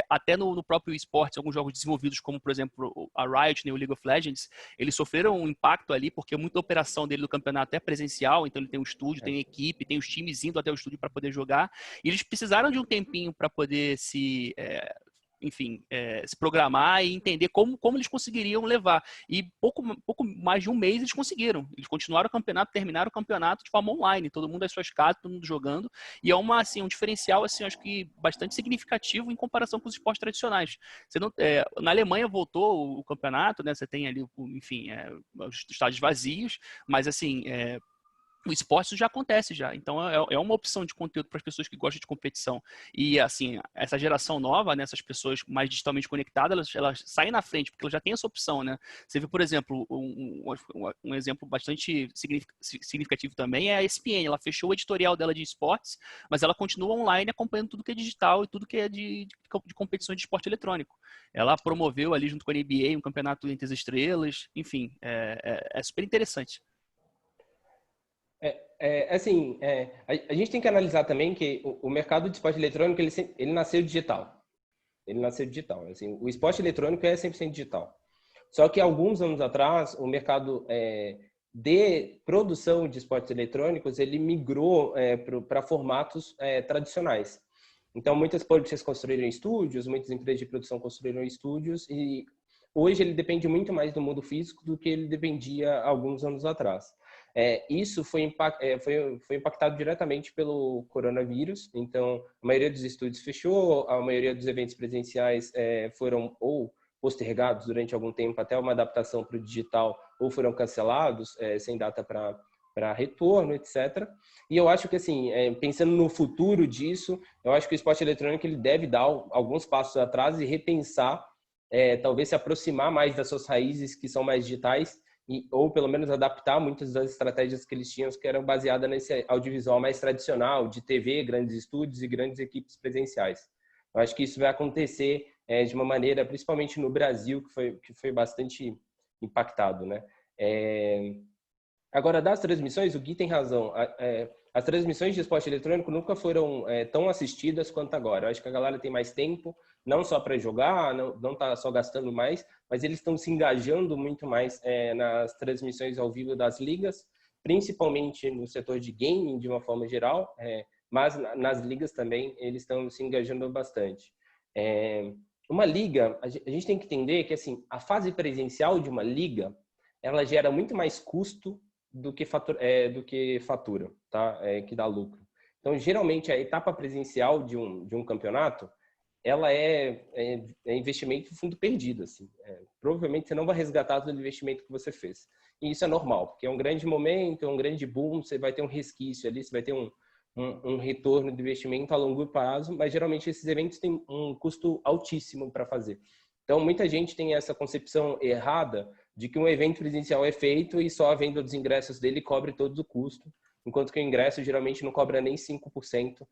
até no próprio esporte, alguns jogos desenvolvidos, como, por exemplo, a Riot, né, o League of Legends, eles sofreram um impacto ali, porque muita operação dele do campeonato é presencial, então ele tem um estúdio, tem equipe, tem os times indo até o estúdio para poder jogar, e eles precisaram de um tempinho para poder enfim, se programar e entender como eles conseguiriam levar. E pouco mais de um mês eles conseguiram. Eles continuaram o campeonato, terminaram o campeonato de forma online, todo mundo às suas casas, todo mundo jogando. E é um diferencial, assim, acho que bastante significativo em comparação com os esportes tradicionais. Na Alemanha voltou o campeonato, né? Você tem ali, enfim, os estádios vazios, mas assim, o esporte isso já acontece já, então é uma opção de conteúdo para as pessoas que gostam de competição. E assim, essa geração nova, né, essas pessoas mais digitalmente conectadas, elas saem na frente, porque elas já têm essa opção, né? Você vê, por exemplo, um exemplo bastante significativo também é a ESPN. Ela fechou o editorial dela de esportes, mas ela continua online acompanhando tudo que é digital e tudo que é de competições de esporte eletrônico. Ela promoveu ali junto com a NBA um campeonato entre as estrelas, enfim, é super interessante. Assim, a gente tem que analisar também que o mercado de esporte eletrônico, ele nasceu digital. Ele nasceu digital. Assim, o esporte eletrônico é 100% digital. Só que alguns anos atrás, o mercado de produção de esportes eletrônicos, ele migrou para formatos tradicionais. Então, muitas publishers construíram estúdios, muitas empresas de produção construíram estúdios, e hoje ele depende muito mais do mundo físico do que ele dependia alguns anos atrás. Isso foi impactado diretamente pelo coronavírus. Então, a maioria dos estúdios fechou, a maioria dos eventos presenciais foram ou postergados durante algum tempo até uma adaptação para o digital, ou foram cancelados sem data para retorno, etc. E eu acho que, assim, pensando no futuro disso, eu acho que o esporte eletrônico ele deve dar alguns passos atrás e repensar, talvez se aproximar mais das suas raízes, que são mais digitais, ou pelo menos adaptar muitas das estratégias que eles tinham, que eram baseadas nesse audiovisual mais tradicional, de TV, grandes estúdios e grandes equipes presenciais. Eu acho que isso vai acontecer de uma maneira, principalmente no Brasil, que foi bastante impactado, né? Agora, das transmissões, o Gui tem razão. As transmissões de esporte eletrônico nunca foram tão assistidas quanto agora. Eu acho que a galera tem mais tempo, não só para jogar, não está só gastando mais, mas eles estão se engajando muito mais nas transmissões ao vivo das ligas, principalmente no setor de gaming, de uma forma geral, mas nas ligas também eles estão se engajando bastante. Uma liga, a gente tem que entender que, assim, a fase presencial de uma liga, ela gera muito mais custo do que fatura, tá? Que dá lucro. Então, geralmente, a etapa presencial de um campeonato, ela é investimento fundo perdido, assim. Provavelmente você não vai resgatar todo o investimento que você fez. E isso é normal, porque é um grande momento, é um grande boom, você vai ter um resquício ali, você vai ter um retorno de investimento a longo prazo, mas geralmente esses eventos têm um custo altíssimo para fazer. Então, muita gente tem essa concepção errada de que um evento presencial é feito e só a venda dos ingressos dele cobre todo o custo, enquanto que o ingresso geralmente não cobra nem 5%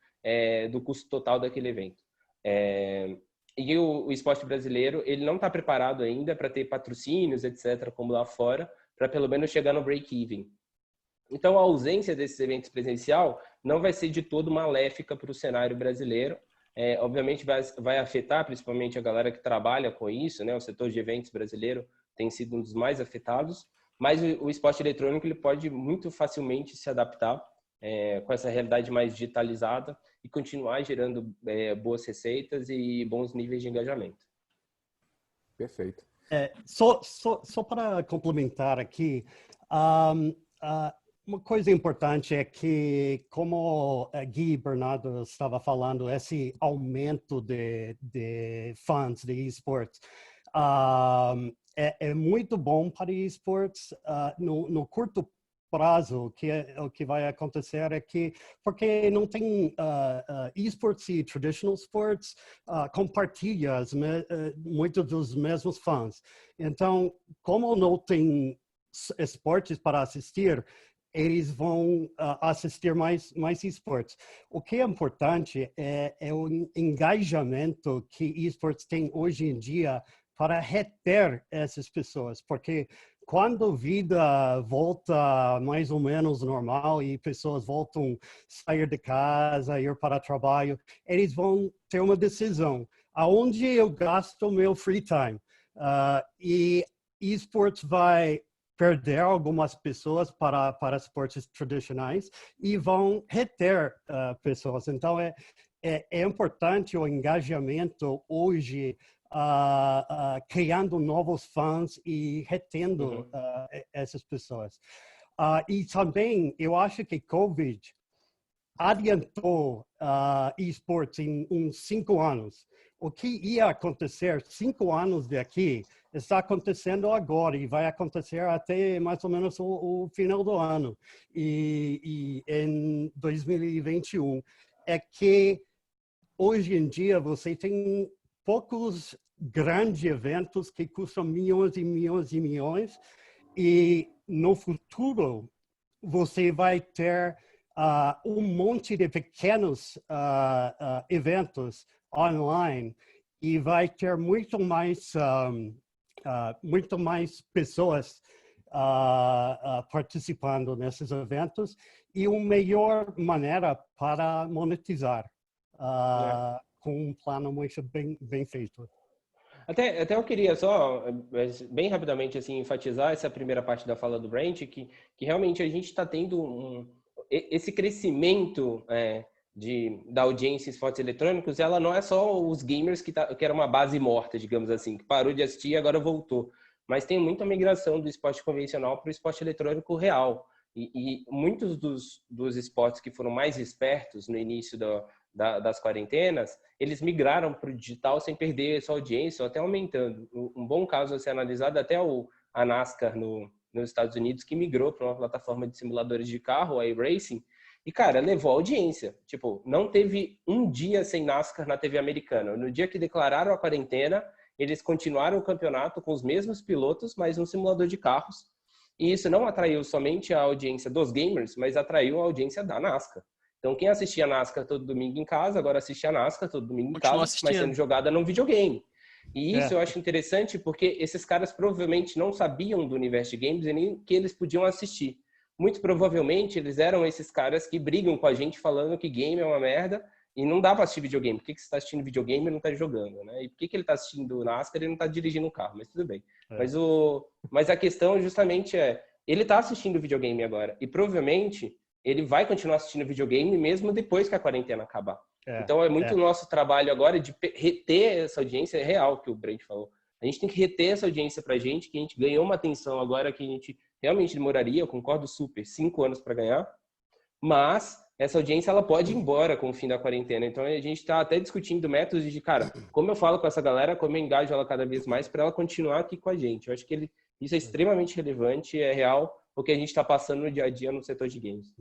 do custo total daquele evento. E o esporte brasileiro, ele não está preparado ainda para ter patrocínios, etc., como lá fora, para pelo menos chegar no break-even. Então, a ausência desses eventos presencial não vai ser de todo maléfica para o cenário brasileiro. Obviamente, vai afetar principalmente a galera que trabalha com isso, né? O setor de eventos brasileiro tem sido um dos mais afetados, mas o esporte eletrônico ele pode muito facilmente se adaptar com essa realidade mais digitalizada e continuar gerando boas receitas e bons níveis de engajamento. Perfeito. Só para complementar aqui, uma coisa importante é que, como Gui e Bernardo estava falando, esse aumento de fãs de esportes é muito bom para esportes. No curto prazo, o que vai acontecer é que, porque não tem esportes e traditional sports, compartilham muitos dos mesmos fãs. Então, como não tem esportes para assistir, eles vão assistir mais esportes. O que é importante é o engajamento que esportes tem hoje em dia para reter essas pessoas, porque quando a vida volta mais ou menos normal e pessoas voltam a sair de casa, ir para o trabalho, eles vão ter uma decisão. Aonde eu gasto meu free time? E esportes vai perder algumas pessoas para esportes tradicionais e vão reter pessoas. Então, é importante o engajamento hoje, criando novos fãs e retendo essas pessoas. E também, eu acho que COVID adiantou esportes em uns 5 anos. O que ia acontecer 5 anos daqui está acontecendo agora e vai acontecer até mais ou menos o final do ano. E em 2021 é que hoje em dia você tem poucos grandes eventos que custam milhões e milhões e milhões e no futuro você vai ter um monte de pequenos eventos online e vai ter muito mais pessoas participando nesses eventos e uma melhor maneira para monetizar com um plano muito bem feito. Até eu queria só, bem rapidamente, assim, enfatizar essa primeira parte da fala do Brent, que realmente a gente está tendo esse crescimento da audiência em esportes eletrônicos. Ela não é só os gamers que era uma base morta, digamos assim, que parou de assistir e agora voltou. Mas tem muita migração do esporte convencional para o esporte eletrônico real. E muitos dos esportes que foram mais espertos no início das quarentenas, eles migraram para o digital sem perder sua audiência, ou até aumentando. Um bom caso a ser analisado é até a NASCAR nos Estados Unidos, que migrou para uma plataforma de simuladores de carro, a iRacing, e, cara, levou a audiência. Tipo, não teve um dia sem NASCAR na TV americana. No dia que declararam a quarentena, eles continuaram o campeonato com os mesmos pilotos, mas um simulador de carros. E isso não atraiu somente a audiência dos gamers, mas atraiu a audiência da NASCAR. Então, quem assistia a NASCAR todo domingo em casa, agora assiste a NASCAR todo domingo em casa, mas sendo jogada num videogame. E isso eu acho interessante porque esses caras provavelmente não sabiam do universo de games e nem que eles podiam assistir. Muito provavelmente eles eram esses caras que brigam com a gente falando que game é uma merda e não dá pra assistir videogame. Por que você está assistindo videogame e não tá jogando, né? E por que ele tá assistindo NASCAR e não tá dirigindo um carro? Mas tudo bem. Mas a questão justamente ele tá assistindo videogame agora e provavelmente ele vai continuar assistindo videogame mesmo depois que a quarentena acabar. Então é muito nosso trabalho agora de reter essa audiência real que o Brent falou. A gente tem que reter essa audiência pra gente, que a gente ganhou uma atenção agora que a gente realmente demoraria, eu concordo super, 5 anos para ganhar, mas essa audiência ela pode ir embora com o fim da quarentena. Então a gente está até discutindo métodos de, cara, como eu falo com essa galera, como eu engajo ela cada vez mais para ela continuar aqui com a gente. Eu acho que isso é extremamente relevante, é real o que a gente está passando no dia a dia no setor de games.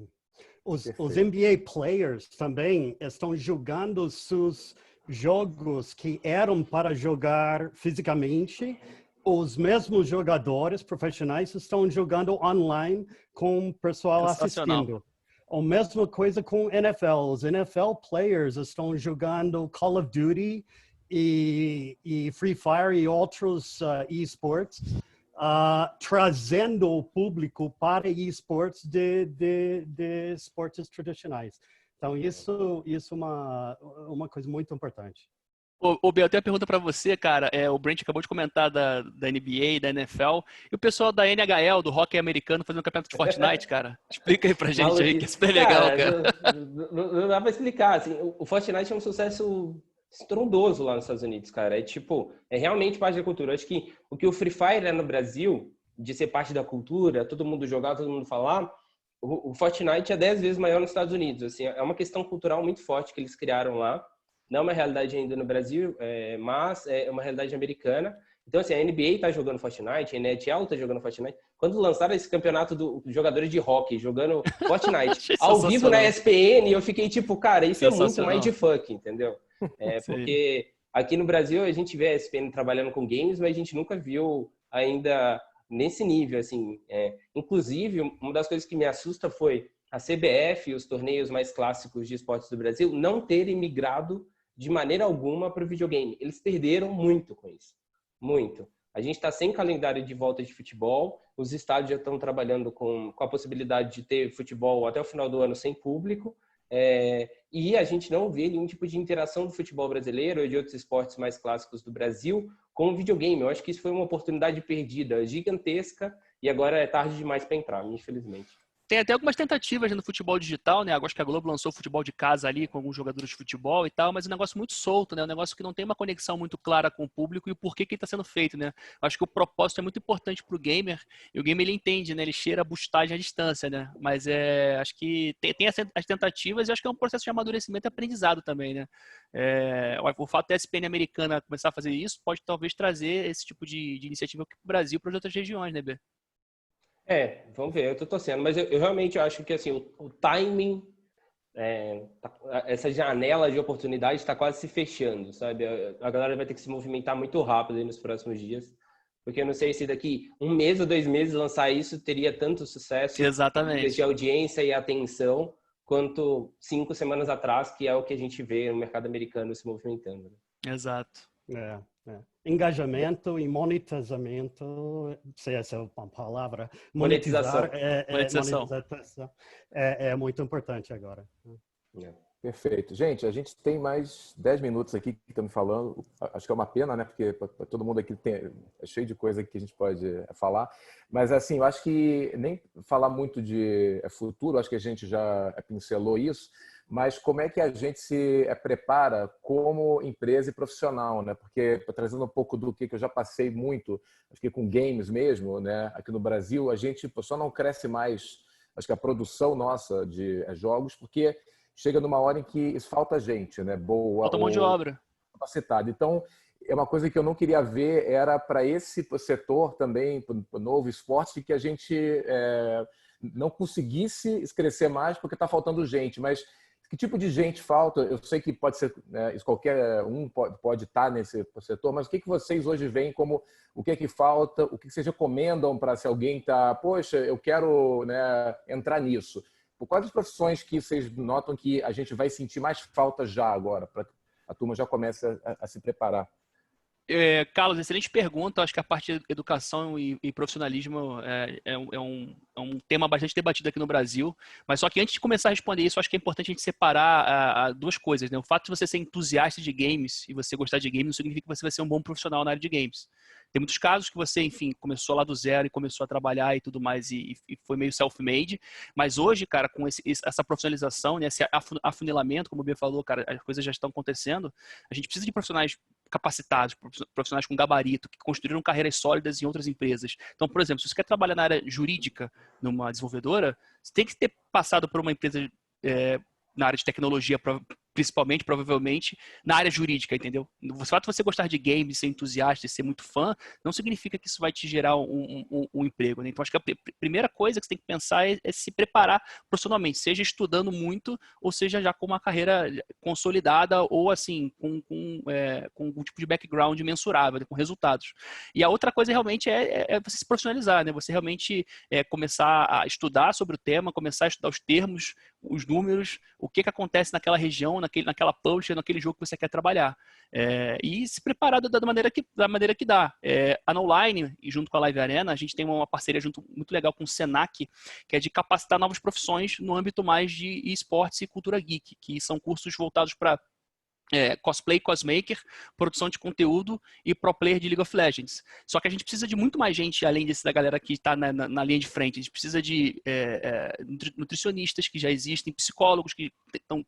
Os NBA players também estão jogando seus jogos que eram para jogar fisicamente. Os mesmos jogadores profissionais estão jogando online com o pessoal assistindo. A mesma coisa com NFL. Os NFL players estão jogando Call of Duty e Free Fire e outros esportes, trazendo o público para esportes de esportes tradicionais. Então, isso é uma coisa muito importante. Ô, Bel, eu tenho uma pergunta pra você, cara. O Brent acabou de comentar da NBA, da NFL, e o pessoal da NHL, do hockey americano, fazendo um campeonato de Fortnite, cara. Explica aí pra gente aí, que é super legal, cara. Não dá pra explicar, assim, o Fortnite é um sucesso estrondoso lá nos Estados Unidos, cara. É realmente parte da cultura. Eu acho que o que o Free Fire é no Brasil, de ser parte da cultura, todo mundo jogar, todo mundo falar, o Fortnite é 10 vezes maior nos Estados Unidos. Assim, é uma questão cultural muito forte que eles criaram lá. Não é uma realidade ainda no Brasil, mas é uma realidade americana. Então, assim, a NBA está jogando Fortnite, a NHL está jogando Fortnite. Quando lançaram esse campeonato dos jogadores de hockey jogando Fortnite ao vivo na ESPN, eu fiquei tipo, cara, isso é muito mindfuck, entendeu? Porque aqui no Brasil a gente vê a ESPN trabalhando com games, mas a gente nunca viu ainda nesse nível, assim. Inclusive, uma das coisas que me assusta foi a CBF e os torneios mais clássicos de esportes do Brasil não terem migrado de maneira alguma para o videogame. Eles perderam muito com isso. Muito. A gente está sem calendário de volta de futebol, os estádios já estão trabalhando com a possibilidade de ter futebol até o final do ano sem público, e a gente não vê nenhum tipo de interação do futebol brasileiro ou de outros esportes mais clássicos do Brasil com o videogame. Eu acho que isso foi uma oportunidade perdida, gigantesca, e agora é tarde demais para entrar, infelizmente. Tem até algumas tentativas no futebol digital, né? Acho que a Globo lançou o futebol de casa ali com alguns jogadores de futebol e tal, mas é um negócio muito solto, né? Um negócio que não tem uma conexão muito clara com o público e o porquê que está sendo feito, né? Acho que o propósito é muito importante para o gamer e o gamer ele entende, né? Ele cheira a boostagem à distância, né? Mas acho que tem as tentativas e acho que é um processo de amadurecimento e aprendizado também, né? O fato da ESPN americana começar a fazer isso pode talvez trazer esse tipo de iniciativa para o Brasil e para as outras regiões, né, B? Vamos ver, eu tô torcendo, mas eu realmente acho que assim, o timing, essa janela de oportunidade está quase se fechando, sabe? A galera vai ter que se movimentar muito rápido aí nos próximos dias, porque eu não sei se daqui 1 mês ou 2 meses lançar isso teria tanto sucesso, Exatamente, de audiência e atenção, quanto 5 semanas atrás, que é o que a gente vê no mercado americano se movimentando. Né? Exato. Engajamento e monetizamento, se essa é uma palavra, Monetização. monetização é muito importante agora. Perfeito. Gente, a gente tem mais 10 minutos aqui que estamos falando. Acho que é uma pena, né? Porque todo mundo aqui é cheio de coisa que a gente pode falar. Mas, assim, eu acho que nem falar muito de futuro, acho que a gente já pincelou isso, mas como é que a gente se prepara como empresa e profissional, né? Porque, trazendo um pouco do que eu já passei muito, acho que com games mesmo, né? Aqui no Brasil, a gente só não cresce mais, acho que a produção nossa de jogos, porque chega numa hora em que falta gente, né? Boa falta mão de obra. Capacitada. Então, é uma coisa que eu não queria ver, era para esse setor também, para o novo esporte, que a gente não conseguisse crescer mais porque está faltando gente. Mas que tipo de gente falta? Eu sei que pode ser, qualquer um pode estar nesse setor, mas o que vocês hoje veem como o que falta, o que vocês recomendam para se alguém está, poxa, eu quero, né, entrar nisso? Por quais as profissões que vocês notam que a gente vai sentir mais falta já agora, para que a turma já comece a se preparar? Carlos, excelente pergunta. Acho que a parte de educação e profissionalismo é um tema bastante debatido aqui no Brasil. Mas só que antes de começar a responder isso, acho que é importante a gente separar duas coisas, né? O fato de você ser entusiasta de games e você gostar de games não significa que você vai ser um bom profissional na área de games. Tem muitos casos que você, enfim, começou lá do zero e começou a trabalhar e tudo mais e foi meio self-made. Mas hoje, cara, com essa profissionalização, né, esse afunilamento, como o B falou, cara, as coisas já estão acontecendo. A gente precisa de profissionais capacitados, profissionais com gabarito, que construíram carreiras sólidas em outras empresas. Então, por exemplo, se você quer trabalhar na área jurídica numa desenvolvedora, você tem que ter passado por uma empresa na área de tecnologia, principalmente, provavelmente, na área jurídica, entendeu? O fato de você gostar de games, ser entusiasta e ser muito fã, não significa que isso vai te gerar um emprego, né? Então, acho que a primeira coisa que você tem que pensar é se preparar profissionalmente, seja estudando muito, ou seja já com uma carreira consolidada, ou assim, com um tipo de background mensurável, né? Com resultados. E a outra coisa realmente é você se profissionalizar, né? Você realmente começar a estudar sobre o tema, começar a estudar os termos, os números, o que acontece naquela região, naquela publisher, naquele jogo que você quer trabalhar. E se preparar da maneira que dá. A Knowline, junto com a Live Arena, a gente tem uma parceria muito legal com o Senac, que é de capacitar novas profissões no âmbito mais de esportes e cultura geek, que são cursos voltados para cosplay, cosmaker, produção de conteúdo e pro player de League of Legends. Só que a gente precisa de muito mais gente, além da galera que está na linha de frente. A gente precisa de nutricionistas que já existem, psicólogos que estão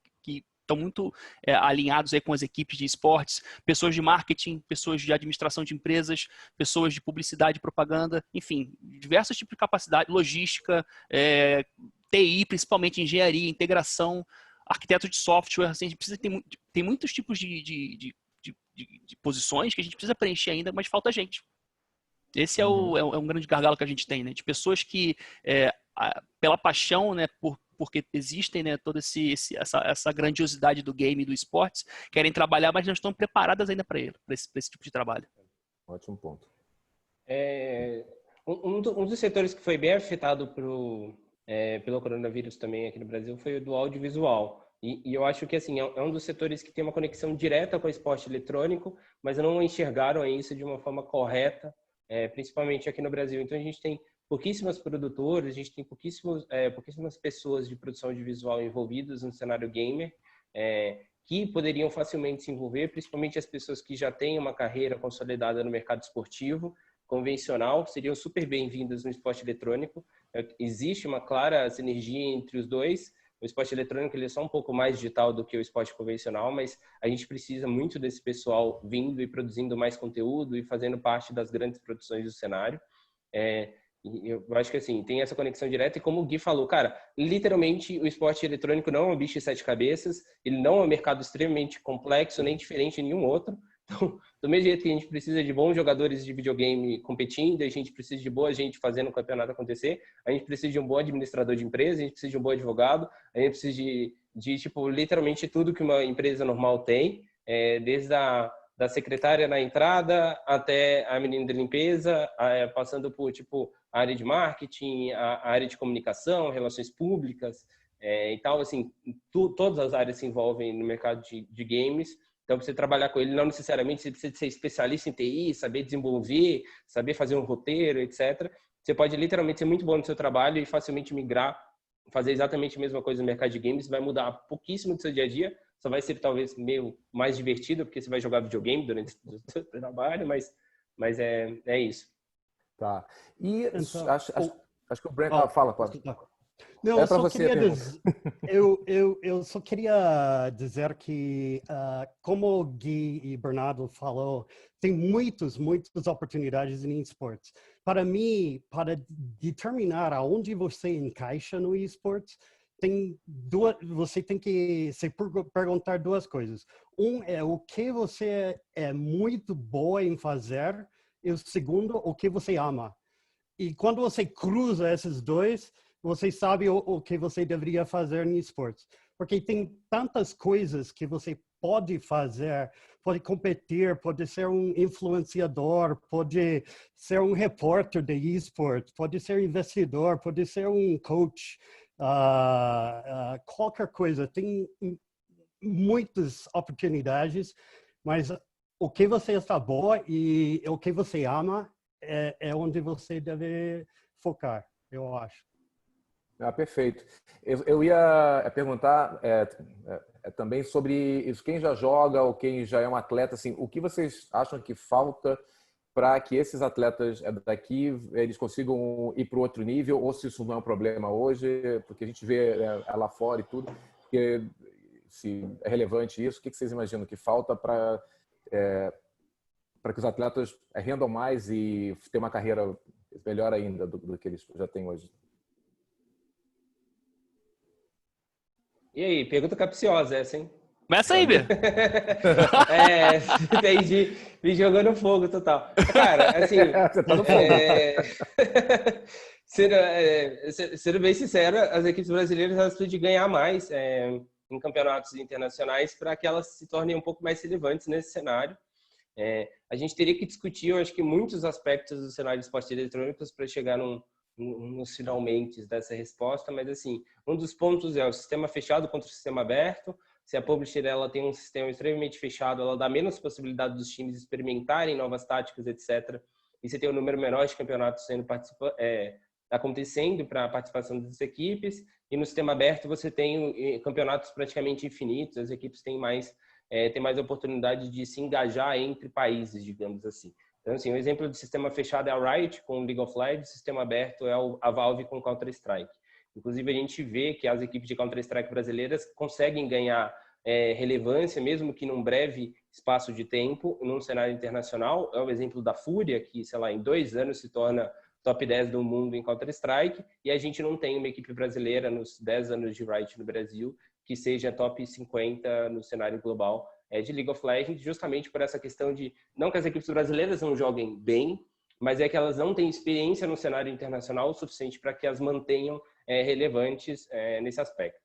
muito alinhados aí com as equipes de esportes, pessoas de marketing, pessoas de administração de empresas, pessoas de publicidade e propaganda, enfim, diversos tipos de capacidade, logística, TI, principalmente engenharia, integração, arquiteto de software, assim, a gente precisa tem muitos tipos de posições que a gente precisa preencher ainda, mas falta gente. Esse é um grande gargalo que a gente tem, né? De pessoas que, pela paixão, né, porque existem, né, toda essa grandiosidade do game e do esportes, querem trabalhar, mas não estão preparadas ainda para esse tipo de trabalho. Ótimo ponto. Um dos setores que foi bem afetado pelo coronavírus também aqui no Brasil foi o do audiovisual. E eu acho que assim, é um dos setores que tem uma conexão direta com o esporte eletrônico, mas não enxergaram isso de uma forma correta principalmente aqui no Brasil. Então, a gente tem pouquíssimas produtoras, a gente tem pouquíssimas pessoas de produção de visual envolvidas no cenário gamer, que poderiam facilmente se envolver, principalmente as pessoas que já têm uma carreira consolidada no mercado esportivo, convencional, seriam super bem-vindas no esporte eletrônico. Existe uma clara sinergia entre os dois. O esporte eletrônico ele é só um pouco mais digital do que o esporte convencional, mas a gente precisa muito desse pessoal vindo e produzindo mais conteúdo e fazendo parte das grandes produções do cenário. Eu acho que assim, tem essa conexão direta e como o Gui falou, cara, literalmente o esporte eletrônico não é um bicho de 7 cabeças, ele não é um mercado extremamente complexo, nem diferente de nenhum outro. Então, do mesmo jeito que a gente precisa de bons jogadores de videogame competindo, a gente precisa de boa gente fazendo o campeonato acontecer, a gente precisa de um bom administrador de empresa, a gente precisa de um bom advogado, a gente precisa de tipo, literalmente tudo que uma empresa normal tem, desde da secretária na entrada até a menina de limpeza, passando por tipo a área de marketing, a área de comunicação, relações públicas e tal, assim, todas as áreas se envolvem no mercado de games. Então, para você trabalhar com ele, não necessariamente você precisa ser especialista em TI, saber desenvolver, saber fazer um roteiro, etc. Você pode literalmente ser muito bom no seu trabalho e facilmente migrar, fazer exatamente a mesma coisa no mercado de games, vai mudar pouquíssimo do seu dia a dia, só vai ser talvez meio mais divertido, porque você vai jogar videogame durante o seu trabalho, mas é isso. Tá. E Então, acho que o Brent... fala, pode. Não, eu só queria dizer, eu só queria dizer que, como o Gui e Bernardo falou, tem muitas oportunidades em esportes. Para mim, para determinar aonde você encaixa no esportes, você tem que se perguntar duas coisas. Um é o que você é muito boa em fazer, e o segundo, o que você ama. E quando você cruza esses dois, você sabe o que você deveria fazer em esportes. Porque tem tantas coisas que você pode fazer, pode competir, pode ser um influenciador, pode ser um repórter de esportes, pode ser investidor, pode ser um coach, qualquer coisa. Tem muitas oportunidades, mas o que você está boa e o que você ama é onde você deve focar, eu acho. Perfeito. Eu ia perguntar também sobre isso, quem já joga ou quem já é um atleta, assim, o que vocês acham que falta para que esses atletas daqui eles consigam ir para o outro nível, ou se isso não é um problema hoje, porque a gente vê lá fora e tudo, porque se é relevante isso, o que vocês imaginam que falta para que os atletas rendam mais e tenham uma carreira melhor ainda do que eles já têm hoje? E aí, pergunta capciosa essa, hein? Começa aí, Bê. Entendi. Me jogando fogo total. Cara, assim... sendo bem sincero, as equipes brasileiras elas precisam de ganhar mais em campeonatos internacionais para que elas se tornem um pouco mais relevantes nesse cenário. A gente teria que discutir, eu acho que muitos aspectos do cenário de esportes eletrônicos para chegar nos finalmente dessa resposta, mas assim, um dos pontos é o sistema fechado contra o sistema aberto. Se a publisher ela tem um sistema extremamente fechado, ela dá menos possibilidade dos times experimentarem novas táticas, etc. E você tem um número menor de campeonatos acontecendo para a participação das equipes. E no sistema aberto você tem campeonatos praticamente infinitos, as equipes têm mais oportunidade de se engajar entre países, digamos assim. Então, assim, um exemplo de sistema fechado é a Riot com League of Legends, sistema aberto é a Valve com Counter-Strike. Inclusive, a gente vê que as equipes de Counter-Strike brasileiras conseguem ganhar relevância, mesmo que num breve espaço de tempo, num cenário internacional. É o exemplo da Fúria, que, sei lá, em 2 anos se torna top 10 do mundo em Counter-Strike, e a gente não tem uma equipe brasileira nos 10 anos de Riot no Brasil que seja top 50 no cenário global de League of Legends, justamente por essa questão de, não que as equipes brasileiras não joguem bem, mas é que elas não têm experiência no cenário internacional o suficiente para que as mantenham relevantes nesse aspecto.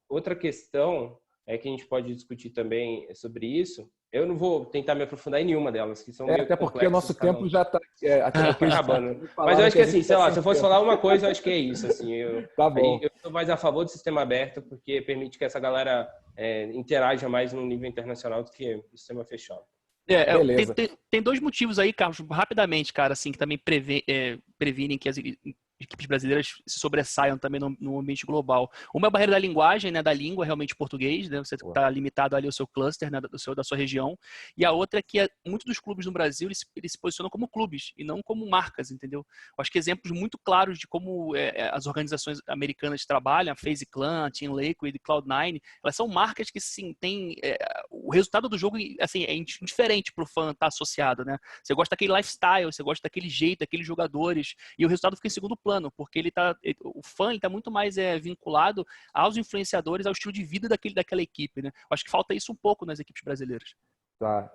Outra questão que a gente pode discutir também sobre isso, eu não vou tentar me aprofundar em nenhuma delas, que são meio até porque o nosso tempo já está acabando. Mas eu acho que assim, sei lá, se eu fosse falar uma coisa, eu acho que é isso. Assim, tá bom. Eu estou mais a favor do sistema aberto, porque permite que essa galera interaja mais no nível internacional do que o sistema fechado. Beleza. Tem dois motivos aí, Carlos, rapidamente, cara, assim, que também previnem que as equipes brasileiras se sobressaiam também no ambiente global. Uma é a barreira da linguagem, né, da língua, realmente português, né, você está limitado ali ao seu cluster, né, da sua região, e a outra é que muitos dos clubes no Brasil, eles se posicionam como clubes e não como marcas, entendeu? Eu acho que exemplos muito claros de como as organizações americanas trabalham, a FaZe Clan, Team Liquid, Cloud9, elas são marcas que, sim, tem o resultado do jogo, assim, é indiferente para o fã estar associado, né? Você gosta daquele lifestyle, você gosta daquele jeito, daqueles jogadores, e o resultado fica em segundo plano, porque o fã está muito mais vinculado aos influenciadores, ao estilo de vida daquela equipe, né? Eu acho que falta isso um pouco nas equipes brasileiras. Tá.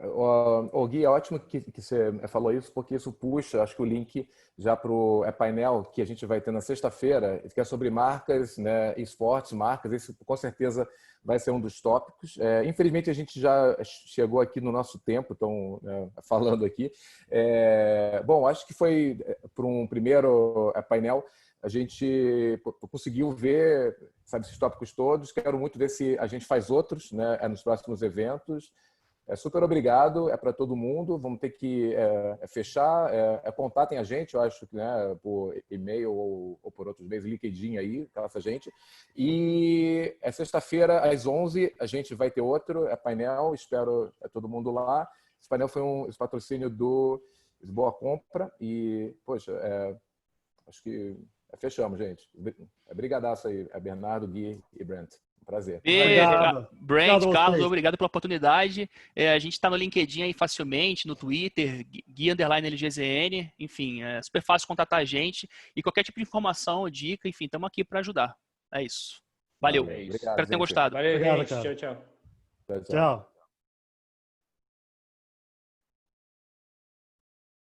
Gui, é ótimo que você falou isso, porque isso puxa, acho que o link já para o painel que a gente vai ter na sexta-feira, que é sobre marcas, né, esportes, marcas, esse com certeza vai ser um dos tópicos. Infelizmente, a gente já chegou aqui no nosso tempo, então, falando aqui. Bom, acho que foi para um primeiro painel, a gente conseguiu ver, sabe, esses tópicos todos. Quero muito ver se a gente faz outros, né, nos próximos eventos. Super obrigado, para todo mundo. Vamos ter que fechar. Contatem a gente, eu acho, né, por e-mail ou por outros meios, LinkedIn aí, com essa gente. E sexta-feira, às 11h, a gente vai ter outro painel. Espero todo mundo lá. Esse painel foi esse patrocínio do Lisboa Compra. E, poxa, acho que fechamos, gente. Brigadaço aí, Bernardo, Gui e Brent. Prazer. Brent, Carlos, obrigado pela oportunidade. A gente está no LinkedIn aí facilmente, no Twitter, Gui_LGZN, enfim, é super fácil contatar a gente. E qualquer tipo de informação ou dica, enfim, estamos aqui para ajudar. É isso. Valeu. Obrigado, espero que tenham gostado. Valeu, obrigado, gente. Tchau. Tchau.